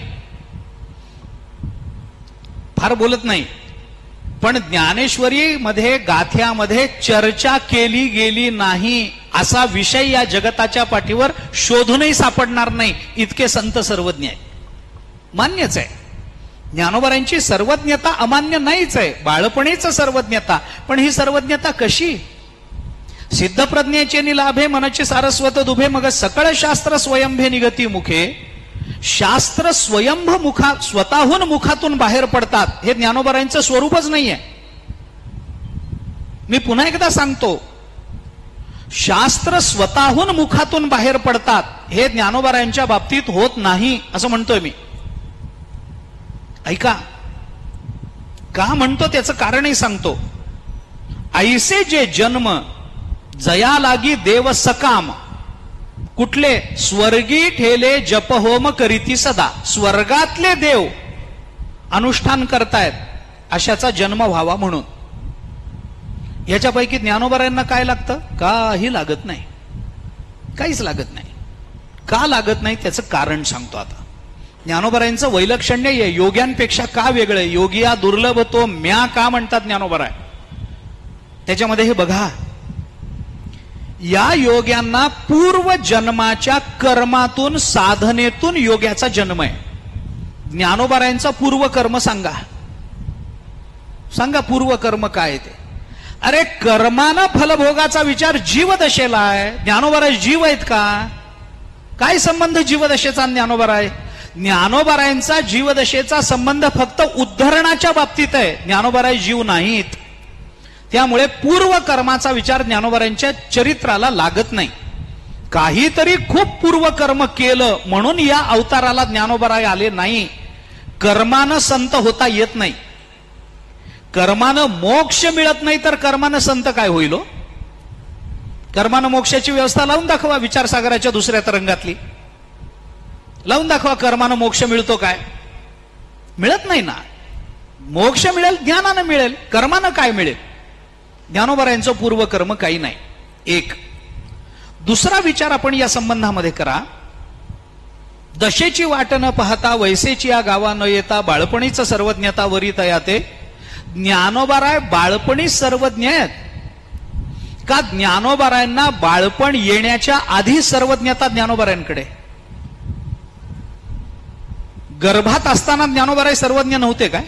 [SPEAKER 1] फार बोलत नाही, पण ज्ञानेश्वरी मध्ये गाथ्यामध्ये चर्चा केली गेली नाही असा विषय या जगताच्या पाठीवर शोधूनही सापडणार नाही, इतके संत सर्वज्ञ आहे. मान्यच आहे, ज्ञानोबारांची सर्वज्ञता अमान्य नाहीच आहे, बाळपणीच सर्वज्ञता. पण ही सर्वज्ञता कशी? सिद्ध प्रज्ञेचे निलाभे, मनची सारस्वत दुभे, मग सकळ शास्त्र स्वयंभे निगती मुखे. शास्त्र स्वयंभ स्वतःहून मुखातून बाहेर पडतात, हे ज्ञानोबारांचं स्वरूपच नाहीये. मी पुन्हा एकदा सांगतो, शास्त्र स्वतःहून मुखातून बाहेर पडतात हे ज्ञानोबारांच्या बाबतीत होत नाही असं म्हणतोय मी. ऐका, का म्हणतो त्याचं कारणही सांगतो. ऐसे जे जन्म जया लागी देव सकाम, कुठले? स्वर्गी ठेले जप होम करीती सदा. स्वर्गातले देव अनुष्ठान करतायत अशाचा जन्म व्हावा म्हणून. याच्यापैकी ज्ञानोबारायांना काय लागतं? काही लागत नाही, काहीच लागत नाही. का लागत नाही त्याचं कारण सांगतो आता. ज्ञानोबारायांचं वैलक्षण्य आहे, योग्यांपेक्षा का वेगळं? योगिया दुर्लभ तो म्या का म्हणतात ज्ञानोबाराय? त्याच्यामध्ये हे बघा, या योग्यांना पूर्व जन्माच्या कर्मातून साधनेतून योग्याचा जन्म आहे. ज्ञानोबारायांचा पूर्व कर्म सांगा, सांगा पूर्व कर्म काय ते? अरे कर्मानं फलभोगाचा विचार जीवदशेला आहे. ज्ञानोबाराय जीव आहेत का? काय संबंध जीवदशेचा ज्ञानोबाराय? ज्ञानोबारायांचा जीवदशेचा संबंध फक्त उद्धरणाच्या बाबतीत आहे. ज्ञानोबाराय जीव नाहीत. त्यामुळे पूर्व कर्माचा विचार ज्ञानोबारांच्या चरित्राला लागत नाही. काहीतरी खूप पूर्व कर्म केलं म्हणून या अवताराला ज्ञानोबाराय आले नाही. कर्मानं संत होता येत नाही. कर्मानं मोक्ष मिळत नाही तर कर्मानं संत काय होईल? कर्मानं मोक्षाची व्यवस्था लावून दाखवा, विचारसागराच्या दुसऱ्या तरंगातली लावून दाखवा. कर्मानं मोक्ष मिळतो काय? मिळत नाही ना. मोक्ष मिळेल ज्ञानानं मिळेल, कर्मानं काय मिळेल? ज्ञानोबरायांचं पूर्वकर्म काही नाही. एक. दुसरा विचार आपण या संबंधामध्ये करा. दशेची वाट न पाहता वैसेची या गावा न येता बाळपणीच सर्वज्ञता वरी तयाते. ज्ञानोबाराय बाळपणी सर्वज्ञ आहेत का ज्ञानोबारायांना बाळपण येण्याच्या आधी सर्वज्ञता ज्ञानोबारायांकडे? गर्भात असताना ज्ञानोबाराय सर्वज्ञ नव्हते काय?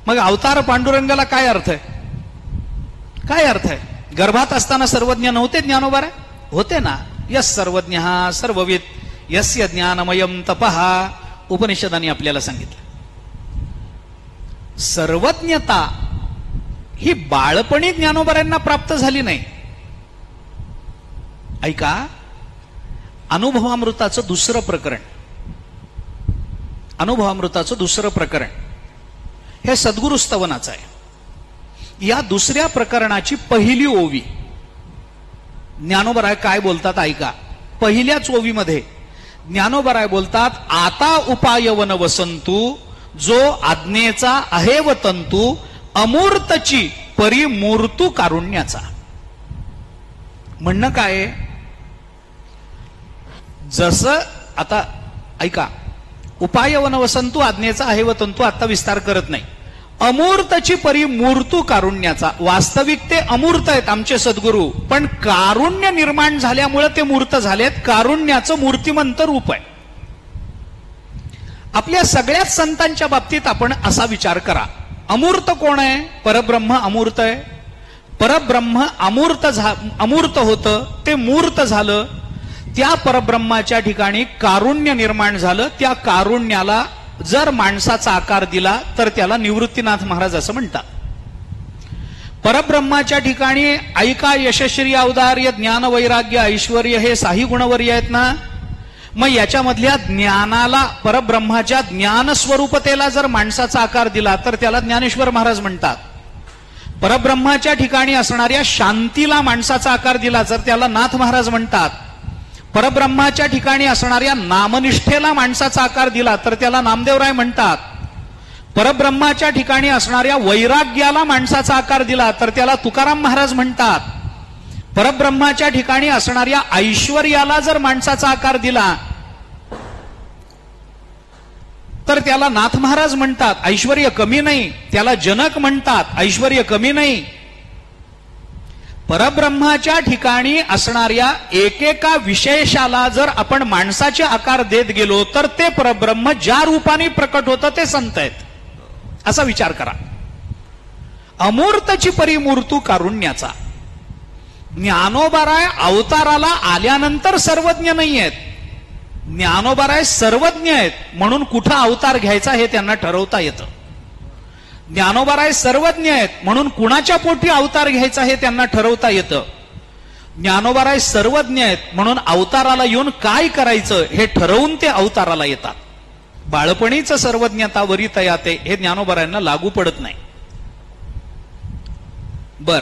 [SPEAKER 1] मग अवतार पांडुरंगाला काय अर्थ आहे? काय अर्थ आहे? गर्भात असताना सर्वज्ञ नव्हते ज्ञानोबाराय? होते ना. यस सर्वज्ञ सर्वविद यस्य ज्ञानमयम तपहा, उपनिषदांनी आपल्याला सांगितलं. सर्वज्ञता ही बाळपणी ज्ञानोबारायांना प्राप्त झाली नाही. ऐका, अनुभवामृताचं दुसरं प्रकरण, अनुभवामृताचं दुसरं प्रकरण हे सद्गुरु स्तवनाचं आहे. या दुसऱ्या प्रकरणाची पहिली ओवी ज्ञानोबराय काय बोलतात ऐका. पहिल्याच ओवीमध्ये ज्ञानोबराय बोलतात, आता उपायवन वसंतू जो आज्ञेचा आहे व तंतू अमूर्तची परिमूर्तू कारुण्याचा. म्हणणं काय? जसं आता ऐका, उपायवन वसंतू आज्ञेचा आहे व तंतू आता विस्तार करत नाही. अमूर्तची परिमूर्तू कारुण्याचा. वास्तविक ते अमूर्त आहेत आमचे सद्गुरू, पण कारुण्य निर्माण झाल्यामुळे ते मूर्त झालेत. कारुण्याचं मूर्तिमंत रूप आहे. आपल्या सगळ्याच संतांच्या बाबतीत आपण असा विचार करा. अमूर्त कोण आहे? परब्रह्म अमूर्त आहे. परब्रह्म अमूर्त होतं, ते मूर्त झालं. त्या परब्रह्माच्या ठिकाणी कारुण्य निर्माण झालं. त्या कारुण्याला जर माणसाचा आकार दिला तर त्याला निवृत्तीनाथ महाराज असं म्हणतात. परब्रह्माच्या ठिकाणी ऐका यशश्री औदार्य ज्ञान वैराग्य ऐश्वर हे साही गुणवर्य आहेत ना. मग याच्यामधल्या ज्ञानाला, परब्रह्माच्या ज्ञान स्वरूपतेला जर माणसाचा आकार दिला तर त्याला ज्ञानेश्वर महाराज म्हणतात. परब्रह्माच्या ठिकाणी असणाऱ्या शांतीला माणसाचा आकार दिला तर त्याला नाथ महाराज म्हणतात. परब्रह्माच्या ठिकाणी असणाऱ्या नामनिष्ठेला माणसाचा आकार दिला तर त्याला नामदेवराय म्हणतात. परब्रह्माच्या ठिकाणी असणाऱ्या वैराग्याला माणसाचा आकार दिला तर त्याला तुकाराम महाराज म्हणतात. परब्रह्माच्या ठिकाणी असणाऱ्या ऐश्वर्याला जर माणसाचा आकार दिला तर त्याला नाथ महाराज म्हणतात. ऐश्वर्य कमी नाही, त्याला जनक म्हणतात. ऐश्वर्य कमी नाही. परब्रह्माच्या ठिकाणी असणाऱ्या एकेका विशेषाला जर आपण माणसाचे आकार देत गेलो तर ते परब्रह्म ज्या रूपाने प्रकट होतं ते संत आहेत, असा विचार करा. अमूर्तची परिमूर्तू कारुण्याचा. ज्ञानोबाराय अवताराला आल्यानंतर सर्वज्ञ नाही आहेत. ज्ञानोबाराय सर्वज्ञ आहेत म्हणून कुठं अवतार घ्यायचा हे त्यांना ठरवता येतं. ज्ञानोबाराय सर्वज्ञ आहेत म्हणून कुणाच्या पोटी अवतार घ्यायचा हे त्यांना ठरवता येतं. ज्ञानोबाराय सर्वज्ञ आहेत म्हणून अवताराला येऊन काय करायचं हे ठरवून ते अवताराला येतात. बाळपणीच सर्वज्ञता वरी तयाते हे ज्ञानोबारायांना लागू पडत नाही. बर,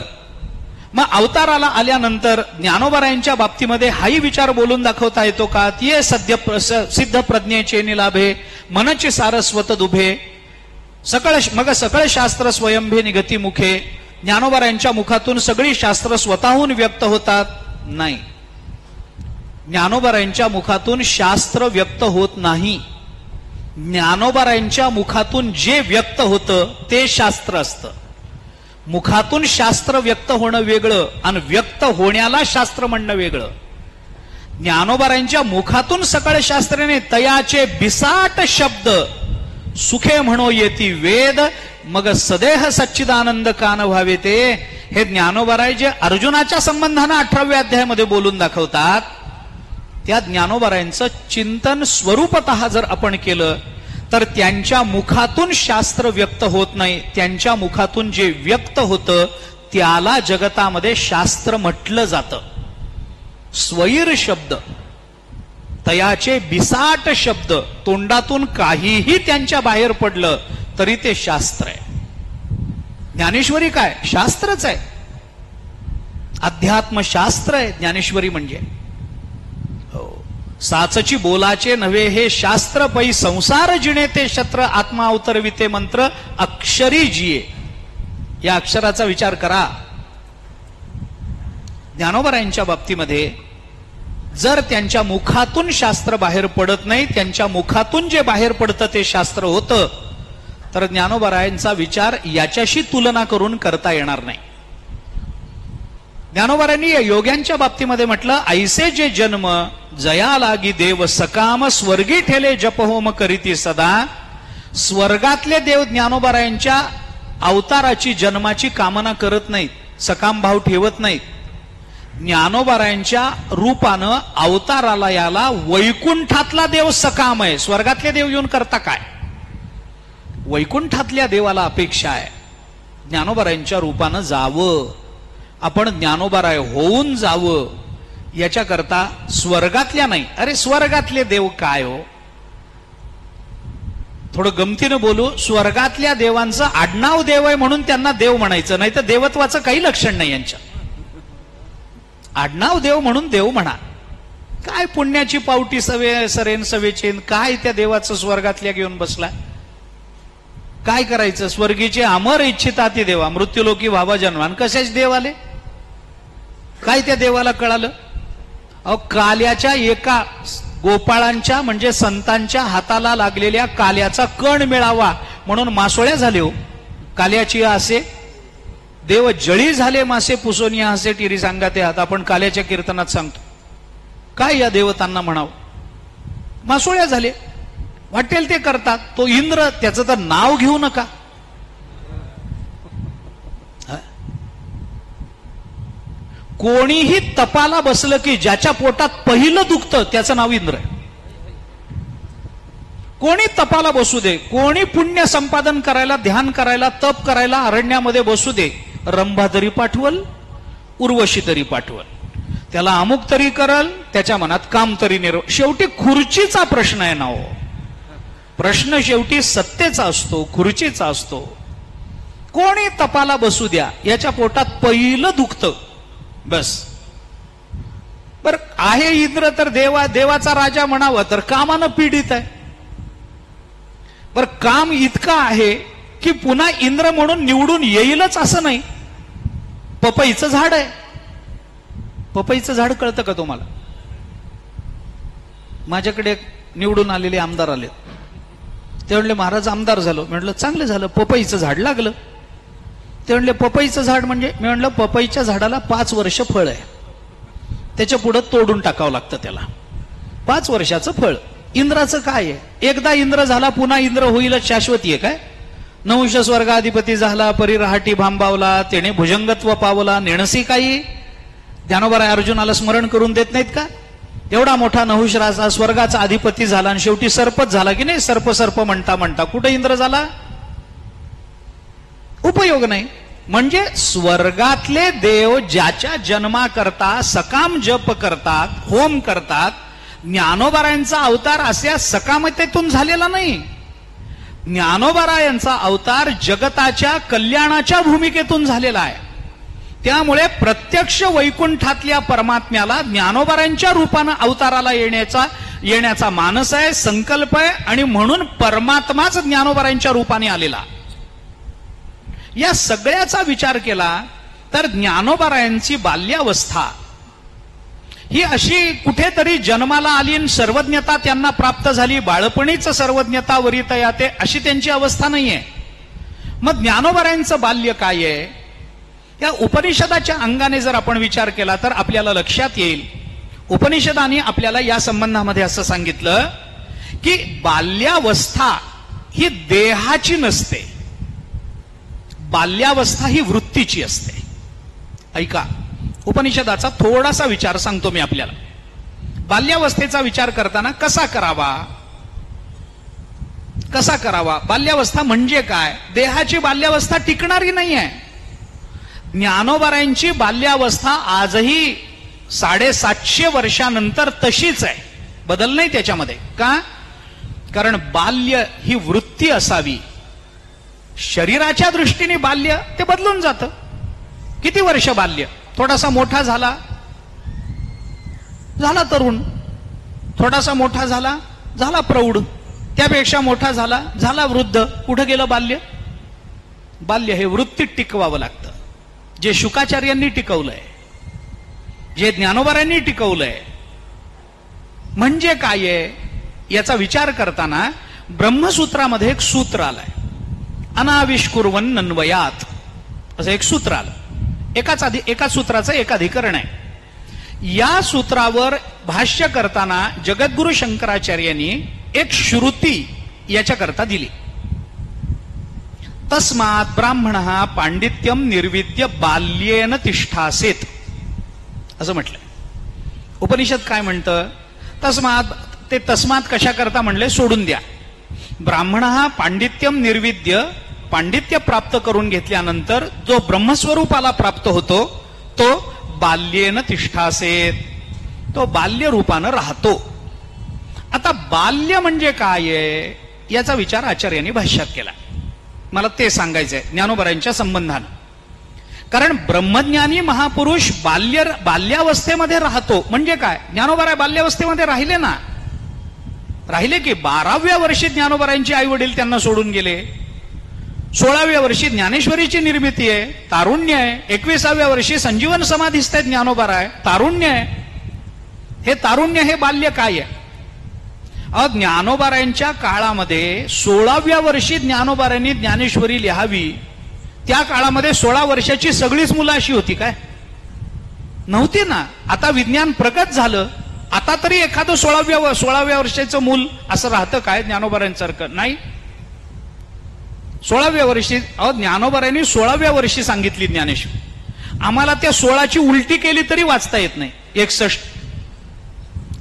[SPEAKER 1] मग अवताराला आल्यानंतर ज्ञानोबारायांच्या बाबतीमध्ये हाही विचार बोलून दाखवता येतो का? तिये सिद्ध प्रज्ञेचे निलाभे मनचे सारस्वत दुभे मग सकळ शास्त्र स्वयंभे निगती मुखे. ज्ञानोबारायांच्या मुखातून सगळी शास्त्र स्वतःहून व्यक्त होतात? नाही, ज्ञानोबारायांच्या मुखातून शास्त्र व्यक्त होत नाही. ज्ञानोबारायांच्या मुखातून जे व्यक्त होतं ते शास्त्र असतं. मुखातून शास्त्र व्यक्त होणं वेगळं आणि व्यक्त होण्याला शास्त्र म्हणणं वेगळं. ज्ञानोबारायांच्या मुखातून सकळ शास्त्राने तयाचे बिसाट शब्द सुखे म्हणो येती वेद मग सदेह सच्चिदानंद कान व्हावे ते. हे ज्ञानोबाराय जे अर्जुनाच्या संबंधानं 18व्या अध्यायामध्ये बोलून दाखवतात त्या ज्ञानोबारायांचं चिंतन स्वरूपतः जर आपण केलं तर त्यांच्या मुखातून शास्त्र व्यक्त होत नाही. त्यांच्या मुखातून जे व्यक्त होतं त्याला जगतामध्ये शास्त्र म्हटलं जातं. स्वैर शब्द, तयाचे बिसाट शब्द, तोंडातून काहीही त्यांच्या बाहेर पडलं तरी ते शास्त्र आहे. ज्ञानेश्वरी काय? शास्त्रच आहे. अध्यात्मशास्त्र आहे ज्ञानेश्वरी म्हणजे. साचची बोलाचे नव्हे हे शास्त्र पै संसार जिणे ते शस्त्र आत्मा अवतरविते मंत्र अक्षरी जिये. या अक्षराचा विचार करा. ज्ञानोबरायांच्या बाबतीमध्ये जर त्यांच्या मुखातून शास्त्र बाहेर पडत नाही, त्यांच्या मुखातून जे बाहेर पडतं ते शास्त्र होतं, तर ज्ञानोबरायांचा विचार याच्याशी तुलना करून करता येणार नाही. ज्ञानोबरांनी या योग्यांच्या बाबतीमध्ये म्हटलं, ऐसे जे जन्म जया लागी देव सकाम स्वर्गी ठेले जपहोम करीती सदा. स्वर्गातले देव ज्ञानोबरायांच्या अवताराची जन्माची कामना करत नाहीत, सकाम भाव ठेवत नाहीत. ज्ञानोबरायांच्या रूपानं अवताराला याला वैकुंठातला देव सकाम आहे. स्वर्गातले देव येऊन करता काय? वैकुंठातल्या देवाला अपेक्षा आहे ज्ञानोबरायांच्या रूपानं जावं, आपण ज्ञानोबराय होऊन जावं. याच्याकरता स्वर्गातल्या नाही. अरे स्वर्गातले देव काय हो? थोडं गमतीनं बोलू, स्वर्गातल्या देवांचं आडनाव देव आहे म्हणून त्यांना देव म्हणायचं, नाही तर देवत्वाचं काही लक्षण नाही यांच्या. आडनाव देव म्हणून देव म्हणा. काय पुण्याची पावटी सरेन सवेचेन, काय त्या देवाचं स्वर्गातल्या घेऊन बसला? काय करायचं? स्वर्गीचे अमर इच्छिता ती देवा मृत्यूलोकी व्हावा जन्मान. कशाच देव आले? काय त्या देवाला कळालं? अहो, काल्याच्या एका गोपाळांच्या म्हणजे संतांच्या हाताला लागलेल्या काल्याचा कण मिळावा म्हणून मासोळ्या झाले हो. काल्याची असे देव जळी झाले मासे पुसोनिया असे टिरी सांगा ते हात. आपण काल्याच्या कीर्तनात सांगतो. काय या देवतांना म्हणावं? मासोळ्या झाले, वाटेल ते करतात. तो इंद्र, त्याचं तर नाव घेऊ नका. कोणीही तपाला बसलं की ज्याच्या पोटात पहिलं दुखतं त्याचं नाव इंद्र आहे. कोणी तपाला बसू दे, कोणी पुण्य संपादन करायला, ध्यान करायला, तप करायला अरण्यामध्ये बसू दे, रंभा तरी पाठवल, उर्वशी तरी पाठवल, त्याला अमुक तरी करल, त्याच्या मनात काम तरी शेवटी खुर्चीचा प्रश्न आहे ना हो. प्रश्न शेवटी सत्तेचा असतो, खुर्चीचा असतो. कोणी तपाला बसू द्या, याच्या पोटात पहिलं दुखतं बस. बर आहे इंद्र तर देवाचा राजा म्हणावं तर कामानं पीडित आहे. बर काम इतकं आहे की पुन्हा इंद्र म्हणून निवडून येईलच असं नाही. पपईचं झाड आहे. पपईचं झाड कळतं का तुम्हाला? माझ्याकडे निवडून आलेले आमदार आले, ते म्हणले महाराज आमदार झालो. म्हटलं चांगलं झालं, पपईचं झाड लागलं. ते म्हणले पपईचं झाड म्हणजे? मी म्हणलं पपईच्या झाडाला 5 वर्ष फळ आहे, त्याच्या पुढे तोडून टाकावं लागतं त्याला. 5 वर्षाचं फळ. इंद्राचं काय आहे? एकदा इंद्र झाला पुन्हा इंद्र होईलच, शाश्वती आहे काय? नहुष स्वर्गाधिपती झाला, परिराहाटी भांबावला, त्याने भुजंगत्व पावला, नेणसी काही. ज्ञानोबराय अर्जुनाला स्मरण करून देत नाहीत का? एवढा मोठा नहुष राजा स्वर्गाचा अधिपती झाला आणि शेवटी सर्पच झाला की नाही? सर्प सर्प म्हणता म्हणता कुठे इंद्र झाला? उपयोग नाही. म्हणजे स्वर्गातले देव ज्याच्या जन्माकरता सकाम जप करतात, होम करतात, ज्ञानोबरायांचा अवतार अशा सकामतेतून झालेला नाही. ज्ञानोबरायांचा अवतार जगताच्या कल्याणाच्या भूमिकेतून झालेला आहे. त्यामुळे प्रत्यक्ष वैकुंठातल्या परमात्म्याला ज्ञानोबरायांच्या रूपानं अवताराला येण्याचा मानस आहे, संकल्प आहे, आणि म्हणून परमात्माच ज्ञानोबरायांच्या रूपाने आलेला. या सगळ्याचा विचार केला तर ज्ञानोबरायांची बाल्यावस्था ही अशी कुठेतरी जन्माला आली आणि सर्वज्ञता त्यांना प्राप्त झाली, बाळपणीच सर्वज्ञता वरित याते, अशी त्यांची अवस्था नाहीये. मग ज्ञानोबरायांचं बाल्य काय आहे? या उपनिषदाच्या अंगाने जर आपण विचार केला तर आपल्याला लक्षात येईल. उपनिषदाने आपल्याला या संबंधामध्ये असं सांगितलं की बाल्यावस्था ही देहाची नसते, बाल्यावस्था ही वृत्तीची असते. ऐका, उपनिषदाचा थोडासा विचार सांगतो मी आपल्याला. बाल्यावस्थेचा विचार करताना कसा करावा, कसा करावा? बाल्यावस्था म्हणजे काय? देहाची बाल्यावस्था टिकणारी नाही आहे. ज्ञानोबरायांची बाल्यावस्था आजही 750 वर्षानंतर तशीच आहे, बदल नाही त्याच्यामध्ये. का? कारण बाल्य ही वृत्ती असावी. शरीराच्या दृष्टीने बाल्य ते बदलून जातं. किती वर्ष बाल्य? थोडासा मोठा झाला तरुण, थोडासा मोठा झाला प्रौढ, त्यापेक्षा मोठा झाला वृद्ध. कुठं गेलं बाल्य? बाल्य हे वृत्तीत टिकवावं लागतं, जे शुकाचार्यांनी टिकवलंय. जे ज्ञानोबारांनी टिकवलंय म्हणजे काय आहे याचा विचार करताना ब्रह्मसूत्रामध्ये एक सूत्र आलंय, अनाविष्कुर्वन् नन्वयात असं एक सूत्र आलं. एका सूत्राचं एक अधिकरण आहे. या सूत्रावर भाष्य करताना जगद्गुरु शंकराचार्यांनी एक श्रुती याच्याकरता दिली. तस्मात् ब्राह्मणः पांडित्यम निर्विद्य बाल्येन तिष्ठासेत असं म्हटलंय. उपनिषद काय म्हणतं? तस्मात कशा करता म्हणले सोडून द्या. ब्राह्मणः पांडित्यम निर्विद्य, पांडित्य प्राप्त करून घेतल्यानंतर जो ब्रह्मस्वरूपाला प्राप्त होतो तो बाल्येन तिष्ठासेत, तो बाल्य रूपानं राहतो. आता बाल्य म्हणजे काय आहे याचा विचार आचार्यांनी भाष्यात केला. मला ते सांगायचंय ज्ञानोबारांच्या संबंधानं. कारण ब्रह्मज्ञानी महापुरुष बाल्यावस्थेमध्ये राहतो म्हणजे काय? ज्ञानोबा बाल्यावस्थेमध्ये राहिले ना, राहिले की 12व्या वर्षी ज्ञानोबारांचे आई वडील त्यांना सोडून गेले. 16व्या वर्षी ज्ञानेश्वरीची निर्मिती आहे, तारुण्य आहे. 21व्या वर्षी संजीवन समाधीस्थ आहे ज्ञानोबा आहे, तारुण्य आहे. हे तारुण्य हे बाल्य काय आहे? ज्ञानोबारांच्या काळामध्ये 16व्या वर्षी ज्ञानोबारांनी ज्ञानेश्वरी लिहावी, त्या काळामध्ये 16 वर्षाची सगळीच मुलं अशी होती काय? नव्हती ना. आता विज्ञान प्रगत झालं, आता तरी एखादं 16व्या वर्षाचं मूल असं राहतं काय ज्ञानोबारांसारखं? नाही. 16व्या वर्षी ज्ञानोबारांनी 16व्या वर्षी सांगितली ज्ञानेश्वरी. आम्हाला त्या 16ची उलटी केली तरी वाचता येत नाही. 61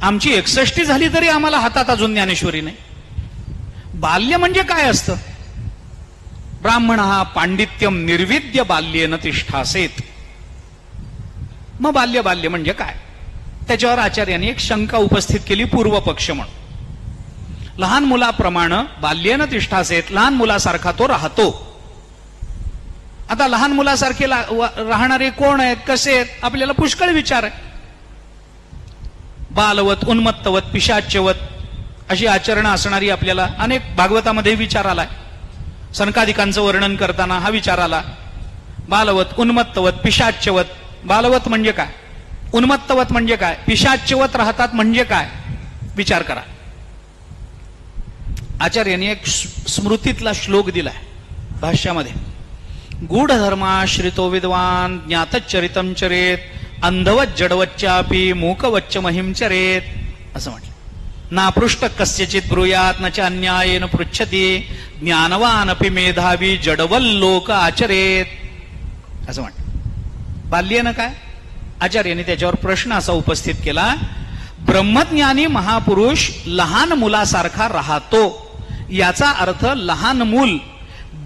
[SPEAKER 1] आमची 61 झाली तरी आम्हाला हातात अजून ज्ञानेश्वरी नाही. बाल्य म्हणजे काय असतं? ब्राह्मणः पांडित्यम निर्विद्य बाल्येन तिष्ठासेत. मग बाल्य म्हणजे काय? त्याच्यावर आचार्यांनी एक शंका उपस्थित केली पूर्वपक्ष म्हणून. लहान मुलाप्रमाणे बाल्येन तिष्ठासेत, लहान मुलासारखा तो राहतो. आता लहान मुलासारखे राहणारे कोण आहेत, कसे आहेत? आपल्याला पुष्कळ विचार आहे. बालवत, उन्मत्तवत, पिशाच्यवत अशी आचरणं असणारी आपल्याला अनेक भागवतामध्ये विचार आलाय. सनकादिकांचं वर्णन करताना हा विचार आला. बालवत, उन्मत्तवत, पिशाच्यवत. बालवत म्हणजे काय? उन्मत्तवत म्हणजे काय? पिशाच्यवत राहतात म्हणजे काय? विचार करा. आचार्यांनी एक स्मृतीतला श्लोक दिलाय भाष्यामध्ये. गूढधर्माश्रितो विद्वान ज्ञातचरितम चरेत, अंधवत जडवच्चापी मूकवच्च महिम चरेत असं म्हटलं. ना पृष्ठ कस्यचित ब्रूयात न च अन्यायेन पृच्छती, ज्ञानवान अपि मेधावी जडवल्लोक आचरेत असं म्हटलं. बाल्येनं काय? आचार्यांनी त्याच्यावर प्रश्न असा उपस्थित केला. ब्रह्मज्ञानी महापुरुष लहान मुलासारखा राहतो याचा अर्थ लहान मूल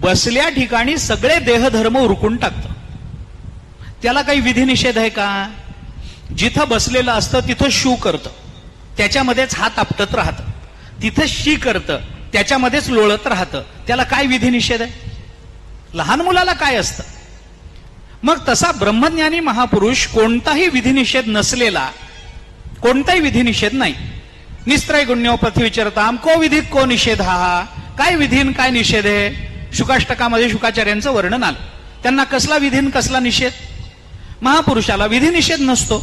[SPEAKER 1] बसल्या ठिकाणी सगळे देहधर्म उरकून टाकतं. त्याला काही विधी निषेध आहे का? जिथं बसलेलं असतं तिथं शू करतं, त्याच्यामध्येच हात आपटत राहतं. तिथं शी करतं, त्याच्यामध्येच लोळत राहतं. त्याला काय विधी निषेध आहे? लहान मुलाला काय असतं? मग तसा ब्रह्मज्ञानी महापुरुष कोणताही विधी निषेध नसलेला, कोणताही विधी निषेध नाही. निस्त्रैगुण्यो पृथ्वीचरताम को विधित को निषेध हा. काय विधीन काय निषेध आहे? शुकाष्टकामध्ये शुकाचार्यांचं वर्णन आलं. त्यांना कसला विधीन कसला निषेध? महापुरुषाला विधी निषेध नसतो.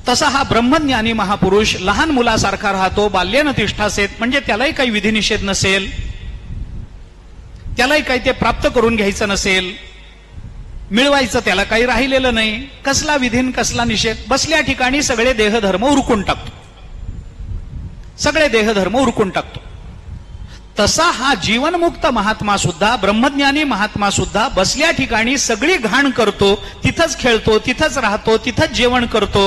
[SPEAKER 1] तसा हा ब्रह्मज्ञानी महापुरुष लहान मुलासारखा राहतो, बाल्येन तिष्ठासेत म्हणजे त्यालाही काही विधी निषेध नसेल, त्यालाही काही ते प्राप्त करून घ्यायचं नसेल, मिळवायचं त्याला काही राहिलेलं नाही. कसला विधीन कसला निषेध? बसल्या ठिकाणी सगळे देहधर्म उरकून टाकतो, सगळे देहधर्म उरकून टाकतो. तसा हा जीवनमुक्त महात्मा सुद्धा, ब्रह्मज्ञानी महात्मा सुद्धा बसल्या ठिकाणी सगळी घाण करतो, तिथंच खेळतो, तिथंच राहतो, तिथंच जेवण करतो,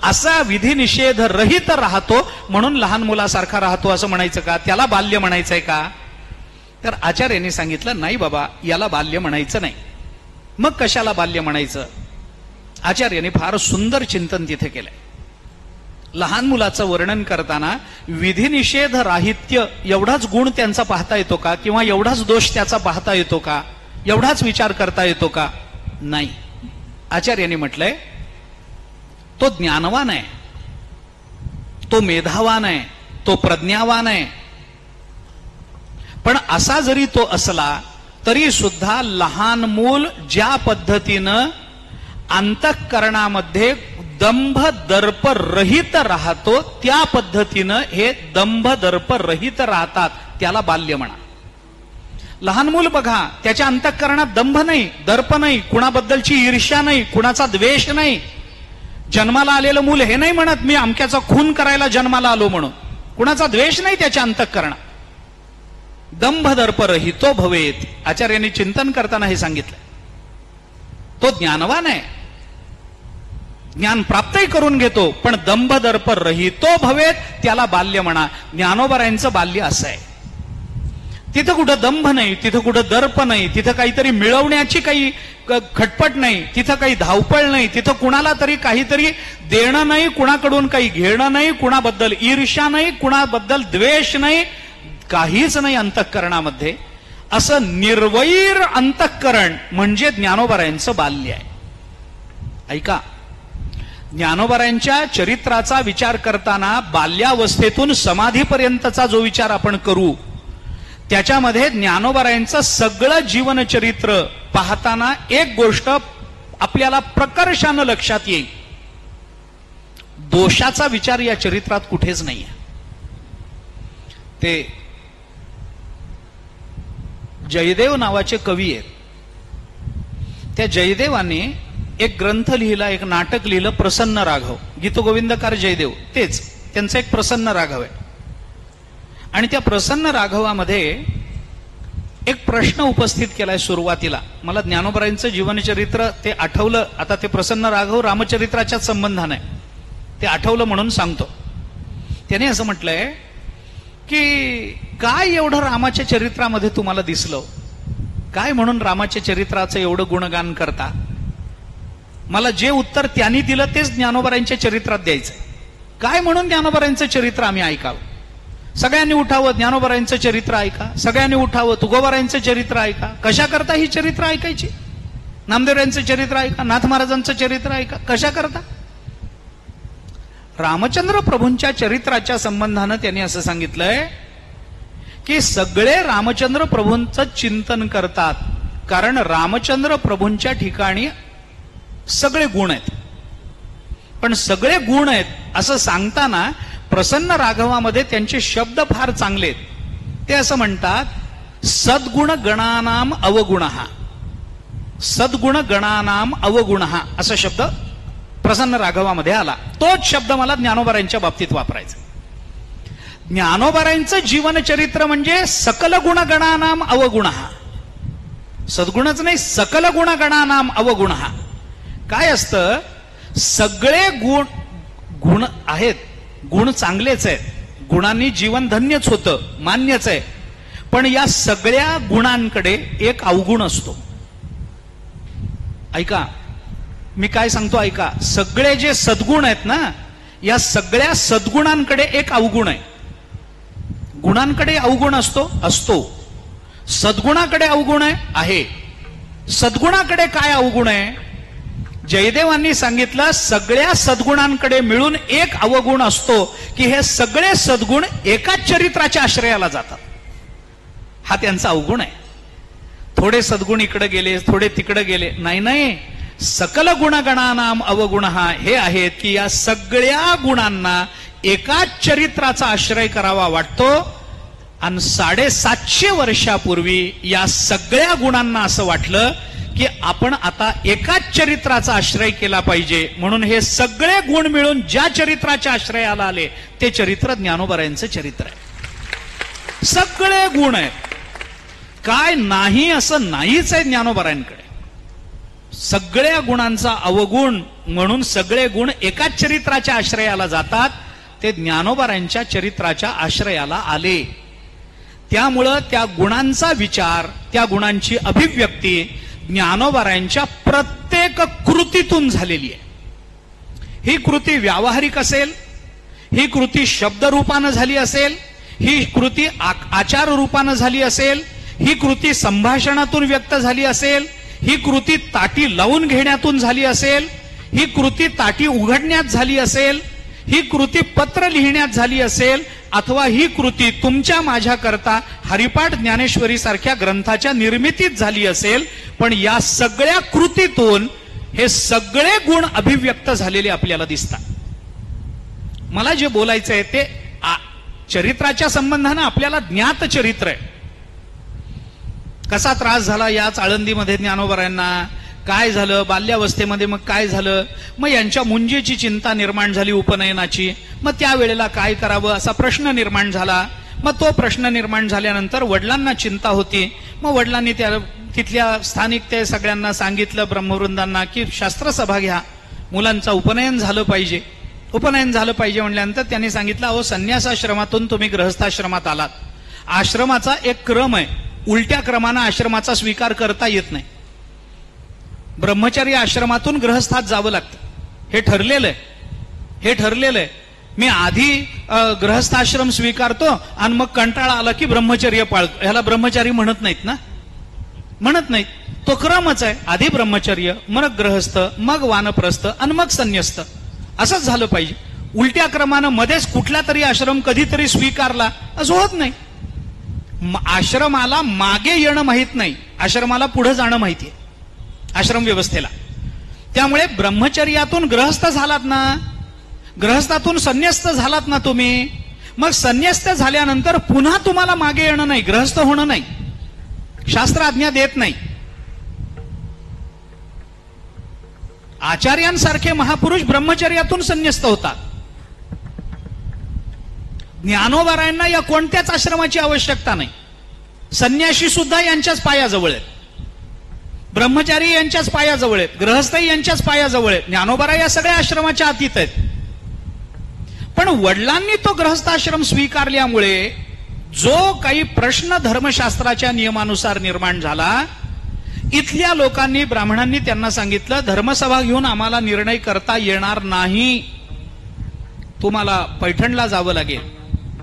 [SPEAKER 1] असा विधी निषेध रहित राहतो. म्हणून लहान मुलासारखा राहतो असं म्हणायचं का? त्याला बाल्य म्हणायचंय का? तर आचार्यांनी सांगितलं नाही बाबा, याला बाल्य म्हणायचं नाही. मग कशाला बाल्य म्हणायचं? आचार्यांनी फार सुंदर चिंतन तिथे केलंय. लहान मुलाचं वर्णन करताना विधी निषेध राहित्य एवढाच गुण त्यांचा पाहता येतो का? किंवा एवढाच दोष त्याचा पाहता येतो का? एवढाच विचार करता येतो का? नाही. आचार्यांनी म्हटलंय तो ज्ञानवान आहे, तो मेधावान आहे, तो प्रज्ञावान आहे. पण असा जरी तो असला तरी सुद्धा लहान मूल ज्या पद्धतीनं अंतःकरणामध्ये दंभ दर्प रहित राहतो, त्या पद्धतीनं हे दंभ दर्प रहित राहतात, त्याला बाल्य म्हणा. लहान मूल बघा, त्याच्या अंतःकरणात दंभ नाही, दर्प नाही, कुणाबद्दलची ईर्ष्या नाही, कुणाचा द्वेष नाही. जन्माला आलेलं मूल हे नाही म्हणत मी अमक्याचा खून करायला जन्माला आलो म्हणून. कुणाचा द्वेष नाही त्याच्या अंतःकरणात. दंभ दर्प रहितो भवेत, आचार्यांनी चिंतन करताना हे सांगितलं. तो ज्ञानवान आहे, ज्ञान प्राप्तही करून घेतो, पण दंभ दर्प रहितो भवेत, त्याला बाल्य म्हणा. ज्ञानोबरायांचं बाल्य असं आहे. तिथं कुठं दंभ नाही, तिथं कुठं दर्प नाही, तिथं काहीतरी मिळवण्याची काही खटपट नाही, तिथं काही धावपळ नाही, तिथं कुणाला तरी काहीतरी देणं नाही, कुणाकडून काही घेणं नाही, कुणाबद्दल ईर्ष्या नाही, कुणाबद्दल द्वेष नाही, काहीच नाही अंतःकरणामध्ये. असं निर्वैर अंतःकरण म्हणजे ज्ञानोबरायांचं बाल्य आहे. ऐका, ज्ञानोबरायांच्या चरित्राचा विचार करताना बाल्यावस्थेतून समाधीपर्यंतचा जो विचार आपण करू, त्याच्यामध्ये ज्ञानोबरायांचं सगळं जीवनचरित्र पाहताना एक गोष्ट आपल्याला प्रकर्षानं लक्षात येईल. दोषाचा विचार या चरित्रात कुठेच नाही आहे. ते जयदेव नावाचे कवी आहेत. त्या जयदेवाने एक ग्रंथ लिहिला, एक नाटक लिहिलं, प्रसन्न राघव. गीतगोविंदकार जयदेव तेच, त्यांचं एक प्रसन्न राघव आहे. आणि त्या प्रसन्न राघवामध्ये एक प्रश्न उपस्थित केलाय सुरुवातीला. मला ज्ञानोबरायांचं जीवनचरित्र ते आठवलं, आता ते प्रसन्न राघव रामचरित्राच्या संबंधाने ते आठवलं म्हणून सांगतो. त्याने असं म्हटलंय की काय एवढं रामाच्या चरित्रामध्ये तुम्हाला दिसलं, काय म्हणून रामाच्या चरित्राचं एवढं गुणगान करता. मला जे उत्तर त्यांनी दिलं तेच ज्ञानोबरायांच्या चरित्रात द्यायचंय. काय म्हणून ज्ञानोबरायांचं चरित्र आम्ही ऐकावं. सगळ्यांनी उठावं, ज्ञानोबरायांचं चरित्र ऐका. सगळ्यांनी उठावं, तुकोबारायांचं चरित्र ऐका. कशा करता ही चरित्र ऐकायची. नामदेवरायांचं चरित्र ऐका, नाथ महाराजांचं चरित्र ऐका. कशा करता. रामचंद्र प्रभूंच्या चरित्राच्या संबंधानं त्यांनी असं सांगितलंय की सगळे रामचंद्र प्रभूंचं चिंतन करतात, कारण रामचंद्र प्रभूंच्या ठिकाणी सगळे गुण आहेत. पण सगळे गुण आहेत असं सांगताना प्रसन्न राघवामध्ये त्यांचे शब्द फार चांगले आहेत. ते असं म्हणतात, सद्गुण गणानाम अवगुणः, सद्गुण गणानाम अवगुणः असा शब्द प्रसन्न राघवामध्ये आला. तोच शब्द मला ज्ञानोबरायांच्या बाबतीत वापरायचा. ज्ञानोबरायांचं जीवनचरित्र म्हणजे सकल गुणगणानाम अवगुणः. सद्गुणच नाही, सकल गुणगणानाम अवगुणः. काय असतं, सगळे गुण आहेत, गुण चांगलेच आहेत, गुणांनी जीवन धन्यच होतं, मान्यच आहे. पण या सगळ्या गुणांकडे एक अवगुण असतो. ऐका, मी काय सांगतो ऐका. सगळे जे सद्गुण आहेत ना, या सगळ्या सद्गुणांकडे एक अवगुण आहे. गुणांकडे अवगुण असतो. सद्गुणाकडे अवगुण आहे. सद्गुणाकडे काय अवगुण आहे. जयदेवांनी सांगितलं, सगळ्या सद्गुणांकडे मिळून एक अवगुण असतो की हे सगळे सद्गुण एकाच चरित्राच्या आश्रयाला जातात. हा त्यांचा अवगुण आहे. थोडे सद्गुण इकडे गेले, थोडे तिकडे गेले, नाही. सकल गुणगणानाम अवगुणः हे आहेत की या सगळ्या गुणांना एकाच चरित्राचा आश्रय करावा वाटतो. आणि 750 वर्षापूर्वी या सगळ्या गुणांना असं वाटलं की आपण आता एकाच चरित्राचा आश्रय केला पाहिजे. म्हणून हे सगळे गुण मिळून ज्या चरित्राच्या आश्रयाला आले ते चरित्र ज्ञानोबरायांचं चरित्र आहे. सगळे गुण आहेत, काय नाही असं नाहीच आहे ज्ञानोबरायांकडे. सगळ्या गुणांचा अवगुण म्हणून सगळे गुण एकाच चरित्राच्या आश्रयाला जातात. ते ज्ञानोबरायांच्या चरित्राच्या आश्रयाला आले. त्यामुळं त्या गुणांचा विचार, त्या गुणांची अभिव्यक्ती ज्ञानोबरायांच्या प्रत्येक कृतीतून झालेली आहे. ही कृती व्यावहारिक असेल, ही कृती शब्दरूपानं झाली असेल, ही कृती आचार रूपानं झाली असेल, ही कृती संभाषणातून व्यक्त झाली असेल, ही कृती ताटी लावून घेण्यातून झाली असेल, ही कृती ताटी उघडण्यात झाली असेल, ही कृती पत्र लिहिण्यात झाली असेल, अथवा ही कृती तुमच्या माझ्या करता हरिपाठ ज्ञानेश्वरी सारख्या ग्रंथाच्या निर्मितीत झाली असेल. पण या सगळ्या कृतीतून हे सगळे गुण अभिव्यक्त झालेले आपल्याला दिसतात. मला जे बोलायचं आहे ते चरित्राच्या संबंधानं आपल्याला ज्ञात चरित्र आहे. कसा त्रास झाला याच आळंदीमध्ये ज्ञानोबारायांना, काय झालं बाल्यावस्थेमध्ये, मग काय झालं, मग यांच्या मुंजेची चिंता निर्माण झाली उपनयनाची, मग त्यावेळेला काय करावं असा प्रश्न निर्माण झाला. मग तो प्रश्न निर्माण झाल्यानंतर वडिलांना चिंता होती. मग वडिलांनी तिथल्या स्थानिक ते सगळ्यांना सांगितलं ब्रह्मवृंदांना की शास्त्रसभा घ्या, मुलांचं उपनयन झालं पाहिजे. उपनयन झालं पाहिजे म्हणल्यानंतर त्यांनी सांगितलं, अहो संन्यासाश्रमातून तुम्ही गृहस्थाश्रमात आलात, आश्रमाचा एक क्रम आहे, उलट्या क्रमानं आश्रमाचा स्वीकार करता येत नाही. ब्रह्मचारी आश्रमातून गृहस्थात जावं लागतं, हे ठरलेलं आहे. हे ठरलेलं आहे. मी आधी गृहस्थाश्रम स्वीकारतो आणि मग कंटाळा आला की ब्रह्मचर्य पाळतो. ह्याला ब्रह्मचारी म्हणत नाहीत ना, म्हणत नाहीत. तो क्रमच आहे, आधी ब्रह्मचर्य, मग गृहस्थ, मग वानप्रस्थ आणि मग संन्यस्त, असंच झालं पाहिजे. उलट्या क्रमानं मध्येच कुठला तरी आश्रम कधीतरी स्वीकारला असं होत नाही. आश्रमाला मागे येणं माहित नाही, आश्रमाला पुढे जाणं माहितीये आश्रम व्यवस्थेला. त्यामुळे ब्रह्मचर्यातून गृहस्थ झालात ना, गृहस्थातून संन्यस्त झालात ना तुम्ही, मग संन्यस्त झाल्यानंतर पुन्हा तुम्हाला मागे येणं नाही, गृहस्थ होणं नाही, शास्त्र आज्ञा देत नाही. आचार्यांसारखे महापुरुष ब्रह्मचर्यातून संन्यस्त होतात. ज्ञानोबारायांना या कोणत्याच आश्रमाची आवश्यकता नाही. संन्याशी सुद्धा यांच्याच पायाजवळ आहेत, ब्रह्मचारी यांच्याच पायाजवळ आहेत, गृहस्थही यांच्याच पायाजवळ आहेत. ज्ञानोबाराय या सगळ्या आश्रमाच्या अतीत आहेत. पण वडिलांनी तो गृहस्थाश्रम स्वीकारल्यामुळे जो काही प्रश्न धर्मशास्त्राच्या नियमानुसार निर्माण झाला, इथल्या लोकांनी, ब्राह्मणांनी त्यांना सांगितलं, धर्मसभा घेऊन आम्हाला निर्णय करता येणार नाही, तुम्हाला पैठणला जावं लागेल.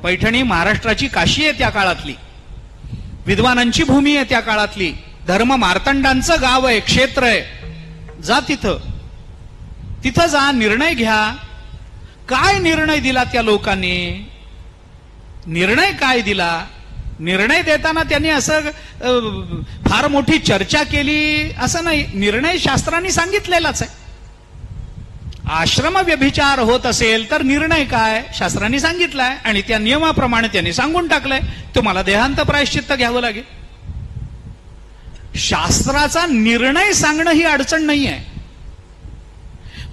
[SPEAKER 1] पैठणी महाराष्ट्राची काशी आहे त्या काळातली, विद्वानांची भूमी आहे त्या काळातली, धर्म मार्तंडांचं गाव आहे, क्षेत्र आहे, जा तिथं, तिथं जा, निर्णय घ्या. काय निर्णय दिला त्या लोकांनी? निर्णय काय दिला? निर्णय देताना त्यांनी असं फार मोठी चर्चा केली असं नाही, निर्णय शास्त्रांनी सांगितलेलाच आहे. आश्रम व्यभिचार होत असेल तर निर्णय काय शास्त्रांनी सांगितलाय आणि त्या नियमाप्रमाणे त्यांनी सांगून टाकलंय, तुम्हाला देहांत प्रायश्चित्त घ्यावं लागेल. शास्त्राचा निर्णय सांगणं ही अडचण नाही आहे,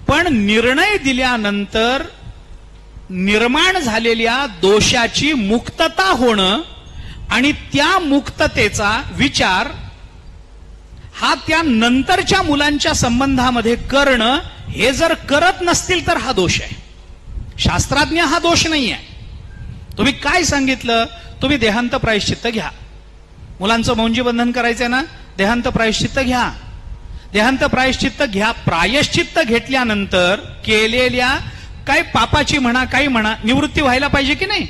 [SPEAKER 1] पण निर्णय दिल्यानंतर निर्माण झालेल्या दोषाची मुक्तता होणं आणि त्या मुक्ततेचा विचार हा त्या नंतरच्या मुलांच्या संबंधामध्ये करणं, हे जर करत नसतील तर हा दोष आहे. शास्त्राज्ञ हा दोष नाही आहे. तुम्ही काय सांगितलं? तुम्ही देहांत प्रायश्चित्त घ्या, मुलांचं मौंजी बंधन करायचंय ना, देहांत प्रायश्चित्त घ्या. देहांत प्रायश्चित्त घ्या. प्रायश्चित्त घेतल्यानंतर केलेल्या काय पापाची म्हणा, काही म्हणा, निवृत्ती व्हायला पाहिजे की नाही?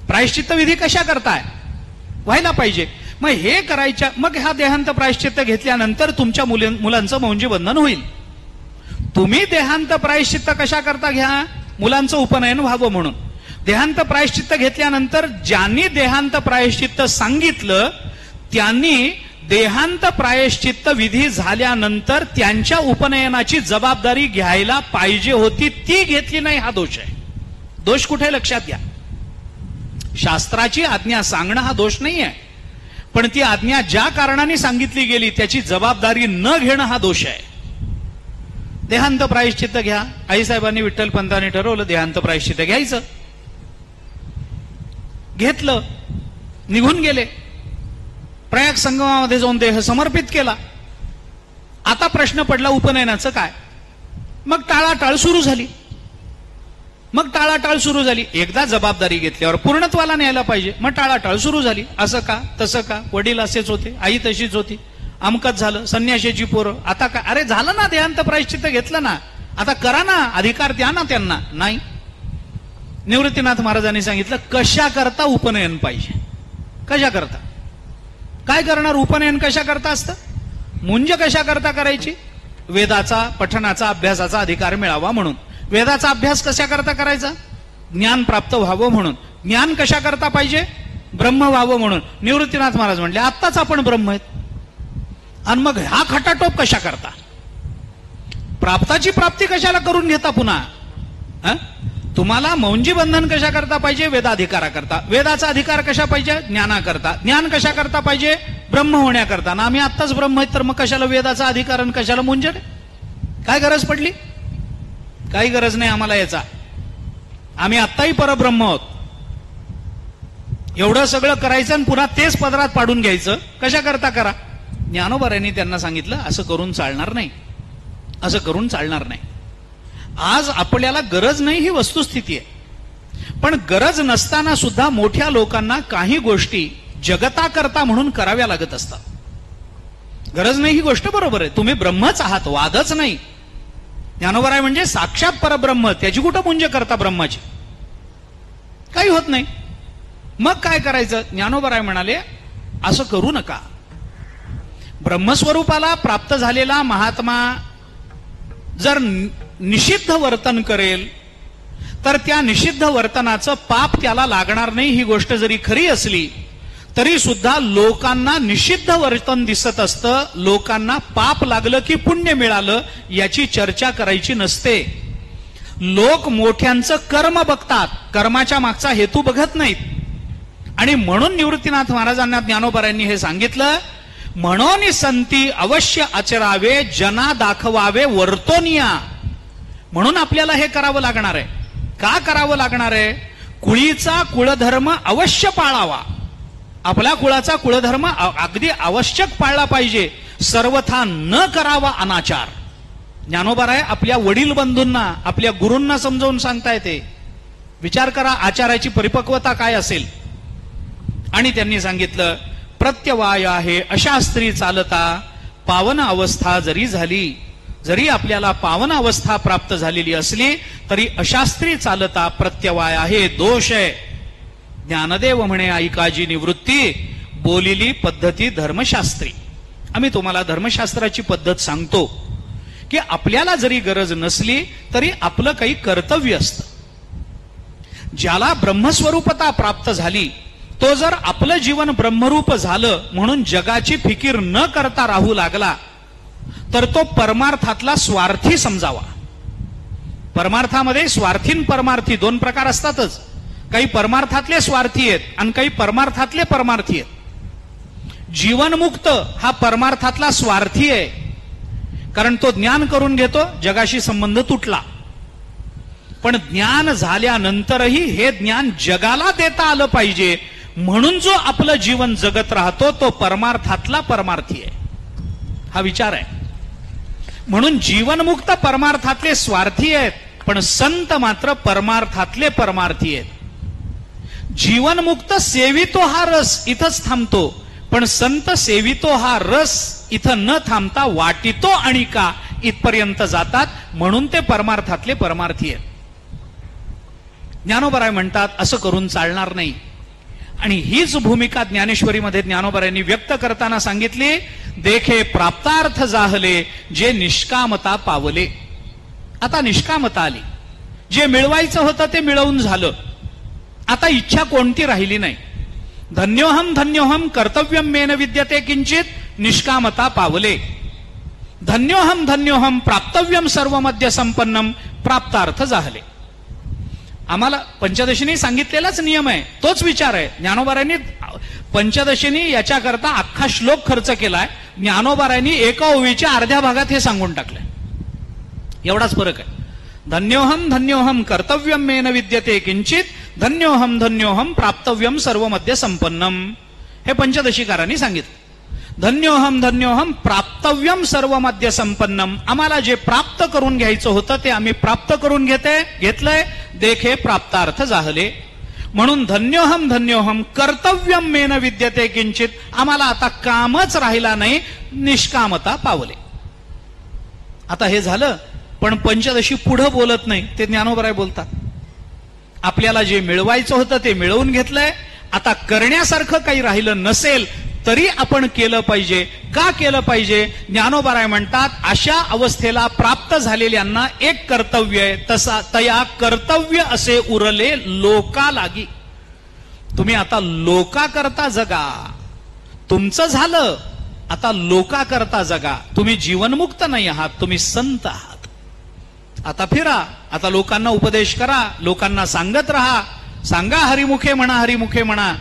[SPEAKER 1] प्रायश्चित्त विधी कशा करताय? व्हायला पाहिजे. मग हे करायच्या, मग हा देहांत प्रायश्चित्त घेतल्यानंतर तुमच्या मुलांचं मौंजी बंधन होईल. तुम्ही देहांत प्रायश्चित्त कशा करता घ्या? मुलांचं उपनयन व्हावं म्हणून. देहांत प्रायश्चित्त घेतल्यानंतर ज्यांनी देहांत प्रायश्चित्त सांगितलं त्यांनी देहांत प्रायश्चित्त विधी झाल्यानंतर त्यांच्या उपनयनाची जबाबदारी घ्यायला पाहिजे होती, ती घेतली नाही, हा दोष आहे. दोष कुठे लक्षात घ्या. शास्त्राची आज्ञा सांगणं हा दोष नाही आहे, पण ती आज्ञा ज्या कारणाने सांगितली गेली त्याची जबाबदारी न घेणं हा दोष आहे. देहांत प्रायश्चित्त घ्या. आईसाहेबांनी, विठ्ठलपंतांनी ठरवलं देहांत प्रायश्चित्त घ्यायचं, घेतलं, निघून गेले. प्रयाग संगमामध्ये जाऊन देह समर्पित केला. आता प्रश्न पडला उपनयनाचं काय? मग टाळाटाळ सुरू झाली. मग टाळाटाळ सुरू झाली. एकदा जबाबदारी घेतल्यावर पूर्णत्वाला न्यायला पाहिजे, मग टाळाटाळ सुरू झाली. असं का, तसं का, वडील असेच होते, आई तशीच होती, अमकच झालं, संन्याशाची पोरं, आता काय? अरे झालं ना, देहांत प्रायश्चित्त घेतलं ना, आता करा ना, अधिकार द्या ना त्यांना. नाही. निवृत्तीनाथ महाराजांनी सांगितलं, कशा करता उपनयन पाहिजे, कशा करता, काय करणार? उपनयन कशा करता असतं? मुंज कशा करता करायची? वेदाचा, पठणाचा, अभ्यासाचा अधिकार मिळावा म्हणून. वेदाचा अभ्यास कशा करता करायचा? ज्ञान प्राप्त व्हावं म्हणून. ज्ञान कशा करता पाहिजे? ब्रह्म व्हावं म्हणून. निवृत्तीनाथ महाराज म्हणले, आत्ताच आपण ब्रह्म आहेत, आणि मग हा खटाटोप कशा करता? प्राप्ताची प्राप्ती कशाला करून घेता पुन्हा? तुम्हाला मौंजी बंधन कशा करता पाहिजे? वेदाधिकारा करता. वेदाचा अधिकार कशा पाहिजे? ज्ञानाकरता. ज्ञान कशा करता पाहिजे? ब्रह्म होण्याकरता. ना आम्ही आत्ताच ब्रह्म आहेत तर मग कशाला वेदाचा अधिकार आणि कशाला मुंजड? काय गरज पडली? काही गरज नाही आम्हाला याचा. आम्ही आत्ताही परब्रह्म आहोत. एवढं सगळं करायचं आणि पुन्हा तेच पदरात पाडून घ्यायचं कशा करता? करा. ज्ञानोबारायांनी त्यांना सांगितलं असं करून चालणार नाही, असं करून चालणार नाही. आज आपल्याला गरज नाही ही वस्तुस्थिती आहे, पण गरज नसताना सुद्धा मोठ्या लोकांना काही गोष्टी जगताकरता म्हणून कराव्या लागत असतात. गरज नाही ही गोष्ट बरोबर आहे. तुम्ही ब्रह्मच आहात, वादच नाही. ज्ञानोबराय म्हणजे साक्षात परब्रह्म. त्याची कुठं मुंज करता ब्रह्माची? काही होत नाही. मग काय करायचं? ज्ञानोबराय म्हणाले असं करू नका. ब्रह्मस्वरूपाला प्राप्त झालेला महात्मा जर निषिद्ध वर्तन करेल तर त्या निषिद्ध वर्तनाचं पाप त्याला लागणार नाही. ही गोष्ट जरी खरी असली तरी सुद्धा लोकांना निषिद्ध वर्तन दिसत असतं. लोकांना पाप लागलं की पुण्य मिळालं याची चर्चा करायची नसते. लोक मोठ्यांचं कर्म बघतात, कर्माच्या मागचा हेतू बघत नाहीत. आणि म्हणून निवृत्तीनाथ महाराजांना ज्ञानोबरायांनी हे सांगितलं, म्हणून संती अवश्य आचरावे, जना दाखवावे वर्तोनिया. म्हणून आपल्याला हे करावं लागणार आहे. का करावं लागणार आहे? कुळीचा कुळधर्म अवश्य पाळावा. आपल्या कुळाचा कुळधर्म अगदी आवश्यक पाळला पाहिजे. सर्वथा न करावा अनाचार. ज्ञानोबराय आपल्या वडील बंधूंना, आपल्या गुरूंना समजावून सांगता येते. विचार करा आचाराची परिपक्वता काय असेल. आणि त्यांनी सांगितलं, प्रत्यवाय आहे अशास्त्री चालता, पावन अवस्था जरी झाली, जरी आपल्याला पावन अवस्था प्राप्त झालेली असली तरी अशास्त्री चालता प्रत्यवाय आहे, दोष आहे. ज्ञानदेव म्हणे ऐकाजी निवृत्ती, बोलिली पद्धती धर्मशास्त्री. आम्ही तुम्हाला धर्मशास्त्राची पद्धत सांगतो की आपल्याला जरी गरज नसली तरी आपलं काही कर्तव्य असतं. ज्याला ब्रह्मस्वरूपता प्राप्त झाली तो जर आपलं जीवन ब्रह्मरूप झालं म्हणून जगाची फिकीर न करता राहू लागला तर तो परमार्थातला स्वार्थी समजावा. परमार्थामध्ये स्वार्थीन परमार्थी दोन प्रकार असतातच. काही परमार्थातले स्वार्थी आहेत आणि काही परमार्थातले परमार्थी आहेत. जीवनमुक्त हा परमार्थातला स्वार्थी आहे, कारण तो ज्ञान करून घेतो, जगाशी संबंध तुटला. पण ज्ञान झाल्यानंतरही हे ज्ञान जगाला देता आलं पाहिजे म्हणून जो आपलं जीवन जगत राहतो तो परमार्थातला परमार्थी आहे. हा विचार आहे. म्हणून जीवनमुक्त परमार्थातले स्वार्थी आहेत, पण संत मात्र परमार्थातले परमार्थी आहेत. जीवनमुक्त सेवितो हा रस इथंच थांबतो, पण संत सेवितो हा रस इथं न थांबता वाटितो आणि का इथपर्यंत जातात, म्हणून ते परमार्थातले परमार्थी आहेत. ज्ञानोबराय म्हणतात असं करून चालणार नाही. आणि हीच भूमिका ज्ञानेश्वरीमध्ये ज्ञानोबरायांनी व्यक्त करताना सांगितली, देखे प्राप्तार्थ जाहले जे निष्कामता पावले. आता निष्कामता आली, जे मिळवायचं होतं ते मिळवून झालं, आता इच्छा कोणती राहिली नाही. धन्योहम धन्योहम कर्तव्यम मेन विद्यते किंचित निष्कामता पावले. धन्योहम धन्योहम प्राप्तव्यम सर्व मध्य संपन्नम प्राप्तार्थ जाहले. आम्हाला पंचदशीने सांगितलेलाच नियम आहे, तोच विचार आहे. ज्ञानोबारायांनी पंचदशीने याच्याकरता अख्खा श्लोक खर्च केलाय. ज्ञानोबारायांनी एका ओवीच्या अर्ध्या भागात हे सांगून टाकलंय. एवढाच फरक आहे. धन्योहम धन्योहम कर्तव्यम मेन विद्यते किंचित धन्योहम धन्योहम प्राप्तव्यम सर्व मध्य संपन्नम. हे पंचदशीकारांनी सांगितलं. धन्योहम धन्योहम प्राप्तव्यम सर्व मध्य संपन्नम. आम्हाला जे प्राप्त करून घ्यायचं होतं ते आम्ही प्राप्त करून घेतलंय. देखे प्राप्तार्थ जाहले. म्हणून धन्योहम धन्योहम कर्तव्यम मेन विद्यते किंचित. आम्हाला आता कामच राहिला नाही, निष्कामता पावले. आता हे झालं, पण पंचदशी पुढं बोलत नाही, ते ज्ञानोबराय बोलतात. आपल्याला जे मिळवायचं होतं ते मिळवून घेतलंय, आता करण्यासारखं काही राहिलं नसेल तरी आपण केलं पाहिजे. का केलं पाहिजे? ज्ञानोबराय म्हणतात अशा अवस्थेला प्राप्त झालेल्यांना एक कर्तव्य आहे, तसा तया कर्तव्य असे उरले लोका लागी. तुम्ही आता लोका करता जगा. तुमचं झालं, आता लोका करता जगा. तुम्ही जीवनमुक्त नाही आहात, तुम्ही संत आहात. आता फिरा, आता लोकांना उपदेश करा, लोकांना सांगत राहा, सांगा हरिमुखे म्हणा, हरिमुखे म्हणा.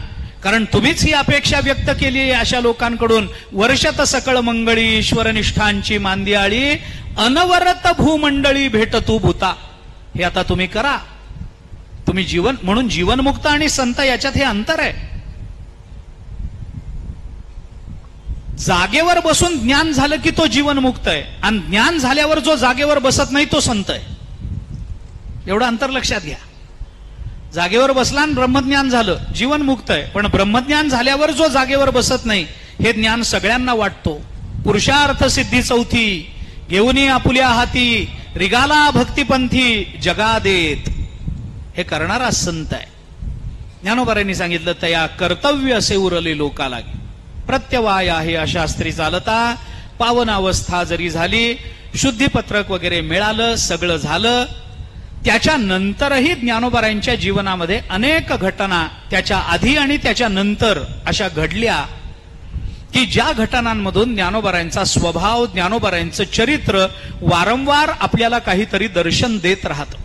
[SPEAKER 1] कारण तुम्हीच ही अपेक्षा व्यक्त केली आहे अशा लोकांकडून. वर्षत सकळ मंगळी ईश्वरनिष्ठांची मांदियाळी, अनवरत भूमंडळी भेट तू भूता. हे आता तुम्ही करा. तुम्ही जीवन म्हणून जीवनमुक्त आणि संत याच्यात हे अंतर आहे. जागेवर बसून ज्ञान झालं की तो जीवनमुक्त आहे, आणि ज्ञान झाल्यावर जो जागेवर बसत नाही तो संत आहे. एवढं अंतर लक्षात घ्या. जागेवर बसला आणि ब्रह्मज्ञान झालं, जीवनमुक्त आहे. पण ब्रह्मज्ञान झाल्यावर जो जागेवर बसत नाही, हे ज्ञान सगळ्यांना वाटतो. पुरुषार्थ सिद्धी चौथी घेऊन आपुल्या हाती, रिगाला भक्तिपंथी जगा देत. हे करणारा संत आहे. ज्ञानोबारांनी सांगितलं, तया कर्तव्य असे उरले लोका लागे, प्रत्यवाय आहे अशास्त्री चालता. पावन अवस्था जरी झाली, शुद्धीपत्रक वगैरे मिळालं, सगळं झालं, त्याच्यानंतरही ज्ञानोबारांच्या जीवनामध्ये अनेक घटना त्याच्या आधी आणि त्याच्या नंतर अशा घडल्या की ज्या घटनांमधून ज्ञानोबारांचा स्वभाव, ज्ञानोबारांचं चरित्र वारंवार आपल्याला काहीतरी दर्शन देत राहतं.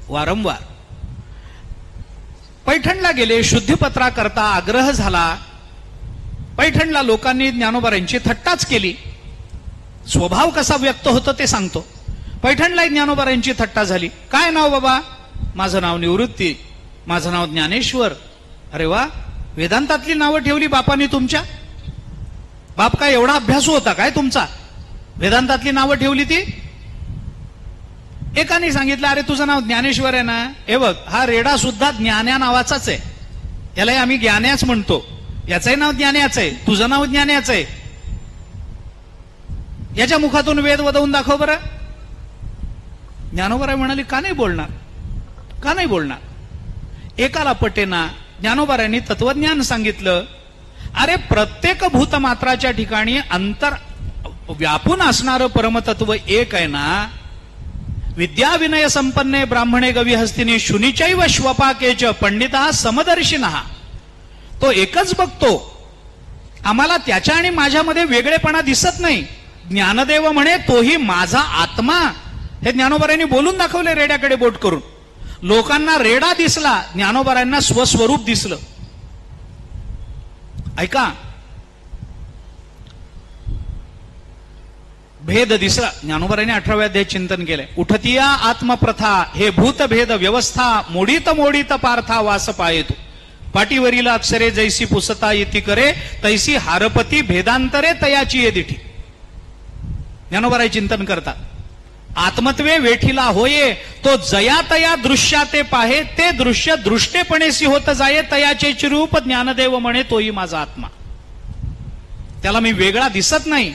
[SPEAKER 1] वारंवार पैठणला गेले, शुद्धीपत्राकरता आग्रह झाला. पैठणला लोकांनी ज्ञानोबारांची थट्टाच केली. स्वभाव कसा व्यक्त होतो ते सांगतो. पैठणला ज्ञानोबारांची थट्टा झाली. काय नाव बाबा? माझं नाव निवृत्ती, माझं नाव ज्ञानेश्वर. अरे वा, वेदांतातली नावं ठेवली बापांनी तुमच्या. बाप काय एवढा अभ्यासू होता काय तुमचा? वेदांतातली नावं ठेवली ती. एकाने सांगितलं, अरे तुझं नाव ज्ञानेश्वर आहे ना, हे बघ हा रेडा सुद्धा ज्ञान्या नावाचाच आहे, यालाही आम्ही ज्ञान्याच म्हणतो, याचंही नाव ज्ञान्याच आहे, तुझं नाव ज्ञान्याच आहे. याच्या मुखातून वेद वदवून दाखव बरं. ज्ञानोबाराय म्हणाली, का नाही बोलणार, का नाही बोलणार. एकाला पटेना. ज्ञानोबारायांनी तत्वज्ञान सांगितलं. अरे प्रत्येक भूतमात्राच्या ठिकाणी अंतर व्यापून असणारं परमतत्व एक आहे ना. विद्या विनय संपन्ने ब्राह्मणे गवी हस्तिनी शुनीचैव श्वपाकेच पंडिता समदर्शिनः. तो एकच बघतो, आम्हाला त्याच्या आणि माझ्यामध्ये वेगळेपणा दिसत नाही. ज्ञानदेव म्हणे तोही माझा आत्मा. हे ज्ञानोबारायांनी बोलून दाखवले रेड्याकडे बोट करून. लोकांना रेडा दिसला, ज्ञानोबारायांना स्वस्वरूप दिसलं. ऐका, भेद दिसला. ज्ञानोबारायांनी 18व्या अध्याय चिंतन केलंय. उठतिया आत्मप्रथा हे भूतभेद व्यवस्था, मोडीत मोडीत पार्था वास पायेतो. पाठीवरील अक्षरे जैसी पुसता येती करे, तैसी हारपती भेदांतरे तयाची ये दिठी. ज्ञानोबाराय चिंतन करतात. आत्मत्वे वेठीला होये, तो जया तया दृश्याते पाहे, ते दृश्य दृष्टेपणेसी होत जाये, तयाचे चिरूप ज्ञानदेव म्हणे तोही माझा आत्मा. त्याला मी वेगळा दिसत नाही.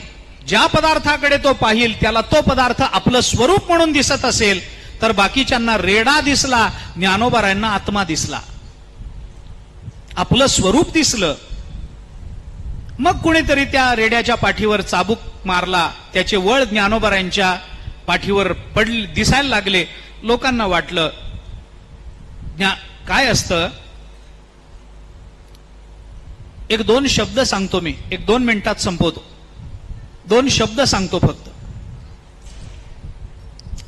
[SPEAKER 1] ज्या पदार्थाकडे तो पाहिल त्याला तो पदार्थ आपलं स्वरूप म्हणून दिसत असेल तर बाकीच्यांना रेडा दिसला, ज्ञानोबारायांना आत्मा दिसला, आपलं स्वरूप दिसलं. मग कुणीतरी त्या रेड्याच्या पाठीवर चाबूक मारला, त्याचे वळ ज्ञानोबारायांच्या पाठीवर पडले, दिसायला लागले. लोकांना वाटलं काय असतं. एक दोन शब्द सांगतो मी, 1-2 मिनिटात संपवतो. 2 शब्द सांगतो फक्त.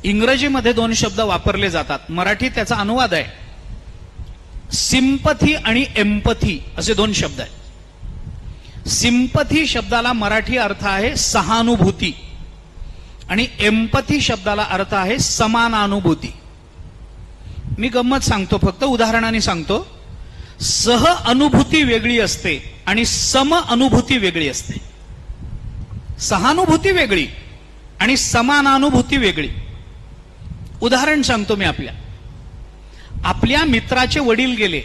[SPEAKER 1] इंग्रजीमध्ये 2 शब्द वापरले जातात, मराठीत त्याचा अनुवाद आहे. सिंपथी आणि एम्पथी असे 2 शब्द आहेत. सिंपथी शब्दाला मराठी अर्थ आहे सहानुभूती, आणि एम्पथी शब्दाला अर्थ आहे समानानुभूती. मी गंमत सांगतो, फक्त उदाहरणाने सांगतो. सह अनुभूती वेगळी असते आणि सम अनुभूती वेगळी असते. सहानुभूती वेगळी आणि समानानुभूती वेगळी. उदाहरण सांगतो मी. आपल्या मित्राचे वडील गेले,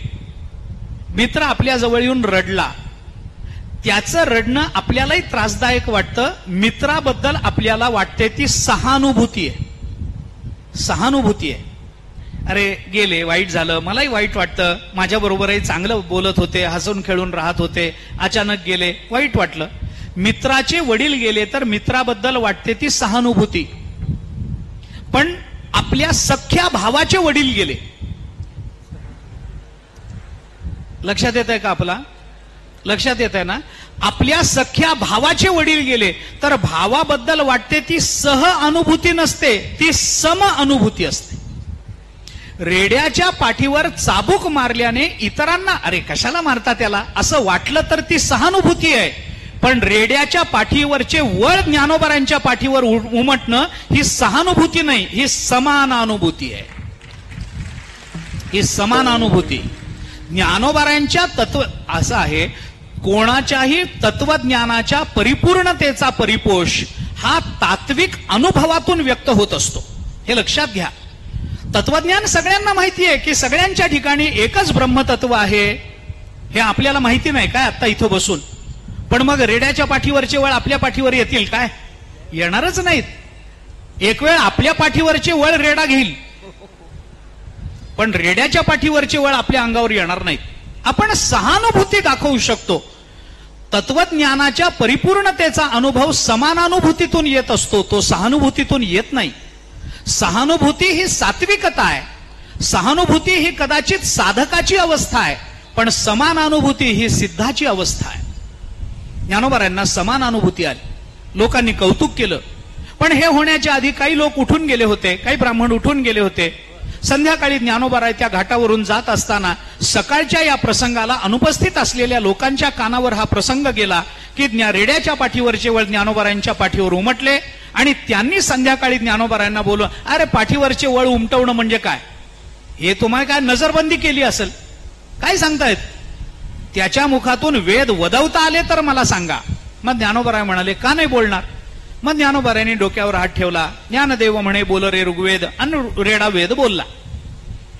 [SPEAKER 1] मित्र आपल्या जवळ येऊन रडला. त्याचं रडणं आपल्यालाही त्रासदायक वाटतं. मित्राबद्दल आपल्याला वाटते ती सहानुभूती आहे. सहानुभूती आहे. अरे गेले, वाईट झालं, मलाही वाईट वाटतं, माझ्या बरोबरही चांगलं बोलत होते, हसून खेळून राहत होते, अचानक गेले, वाईट वाटलं. मित्राचे वडील गेले तर मित्राबद्दल वाटते ती सहानुभूती. पण आपल्या सख्या भावाचे वडील गेले, लक्षात येत आहे का? आपला लक्षात येत आहे ना? आपल्या सख्या भावाचे वडील गेले तर भावाबद्दल वाटते ती सह अनुभूती नसते, ती सम अनुभूती असते. रेड्याच्या पाठीवर चाबूक मारल्याने इतरांना अरे कशाला मारता त्याला असं वाटलं तर ती सहानुभूती आहे. पण रेड्याच्या पाठीवरचे वळ ज्ञानोबारांच्या पाठीवर उमटणं ही सहानुभूती नाही, ही समानानुभूती आहे. ही समानानुभूती. ज्ञानोबारांच्या तत्व असं आहे, कोणाच्याही तत्वज्ञानाच्या परिपूर्णतेचा परिपोष हा तात्विक अनुभवातून व्यक्त होत असतो. हे लक्षात घ्या. तत्वज्ञान सगळ्यांना माहिती आहे की सगळ्यांच्या ठिकाणी एकच ब्रह्मतत्व आहे, हे आपल्याला माहिती नाही काय आता इथं बसून. पण मग रेड्याच्या पाठीवरचे वळ आपल्या पाठीवर येतील काय? येणारच नाहीत. एक वेळ आपल्या पाठीवरचे वळ रेडा घेईल, पण रेड्याच्या पाठीवरचे वळ आपल्या अंगावर येणार नाहीत. आपण सहानुभूती दाखवू शकतो. तत्वज्ञानाच्या परिपूर्णतेचा अनुभव समानानुभूतीतून येत असतो, तो सहानुभूतीतून येत नाही. सहानुभूती ही सात्विकता आहे. सहानुभूती ही कदाचित साधकाची अवस्था आहे, पण समानानुभूती ही सिद्धाची अवस्था आहे. ज्ञानोबारांना समानानुभूती आली, लोकांनी कौतुक केलं. पण हे होण्याच्या आधी काही लोक उठून गेले होते, काही ब्राह्मण उठून गेले होते. संध्याकाळी ज्ञानोबाराय त्या घाटावरून जात असताना सकाळच्या या प्रसंगाला अनुपस्थित असलेल्या लोकांच्या कानावर हा प्रसंग गेला की रेड्याच्या पाठीवरचे वळ ज्ञानोबारांच्या पाठीवर उमटले आणि त्यांनी संध्याकाळी ज्ञानोबारांना बोलून अरे पाठीवरचे वळ उमटवणं म्हणजे काय? हे तुम्हाला काय नजरबंदी केली असेल? काय सांगतायत? त्याच्या मुखातून वेद वदवता आले तर मला सांगा. मग ज्ञानोबाराय म्हणाले का नाही बोलणार? मग ज्ञानोबारायांनी डोक्यावर हात ठेवला. ज्ञानदेव म्हणे बोल रे ऋग्वेद, आणि रेडा वेद बोलला.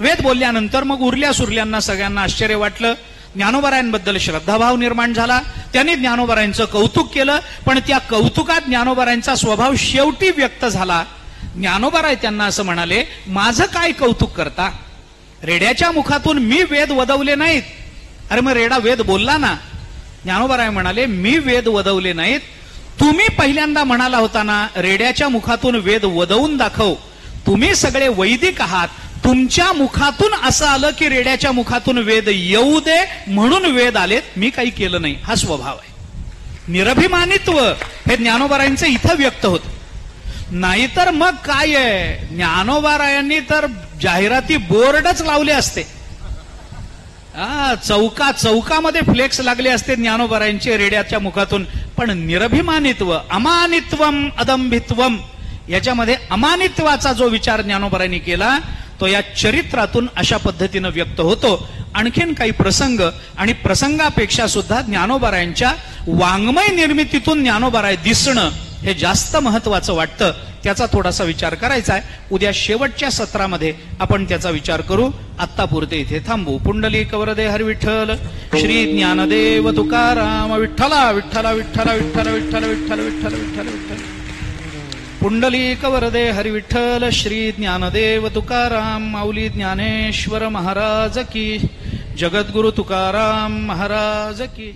[SPEAKER 1] वेद बोलल्यानंतर मग उरल्या सुरल्यांना सगळ्यांना आश्चर्य वाटलं. ज्ञानोबारायांबद्दल श्रद्धाभाव निर्माण झाला. त्यांनी ज्ञानोबारायांचं कौतुक केलं, पण त्या कौतुकात ज्ञानोबारायांचा स्वभाव शेवटी व्यक्त झाला. ज्ञानोबाराय त्यांना असं म्हणाले, माझं काय कौतुक करता? रेड्याच्या मुखातून मी वेद वदवले नाहीत. अरे मग रेडा वेद बोलला ना. ज्ञानोबाराय म्हणाले, मी वेद वदवले नाहीत. तुम्ही पहिल्यांदा म्हणाला होता ना रेड्याच्या मुखातून वेद वदवून दाखव. तुम्ही सगळे वैदिक आहात, तुमच्या मुखातून असं आलं की रेड्याच्या मुखातून वेद येऊ दे म्हणून वेद आलेत, मी काही केलं नाही. हा स्वभाव आहे. निरभिमानित्व हे ज्ञानोबारायांचं इथं व्यक्त होत. नाहीतर मग काय आहे, ज्ञानोबारायांनी तर जाहिराती बोर्डच लावले असते. चौकामध्ये फ्लेक्स लागले असते ज्ञानोबारायांचे रेड्याच्या मुखातून. पण निरभिमानित्व, अमानित्वम अदंभित्वम, याच्यामध्ये अमानित्वाचा जो विचार ज्ञानोबारायांनी केला तो या चरित्रातून अशा पद्धतीनं व्यक्त होतो. आणखीन काही प्रसंग आणि प्रसंगापेक्षा सुद्धा ज्ञानोबारायांच्या वाङ्मय निर्मितीतून ज्ञानोबाराय दिसणं हे जास्त महत्वाचं वाटतं. त्याचा थोडासा विचार करायचा आहे. उद्या शेवटच्या सत्रामध्ये आपण त्याचा विचार करू. आत्तापुरते इथे थांबू. पुंडलिक वरदे हरी विठ्ठल. श्री ज्ञानदेव तुकाराम. विठ्ठला विठ्ठला विठ्ठला विठ्ठल विठ्ठल विठ्ठल विठ्ठल विठ्ठल विठ्ठल. पुंडलिक वरदे हरी विठ्ठल. श्री ज्ञानदेव तुकाराम. माऊली ज्ञानेश्वर महाराज की. जगद्गुरु तुकाराम महाराज की.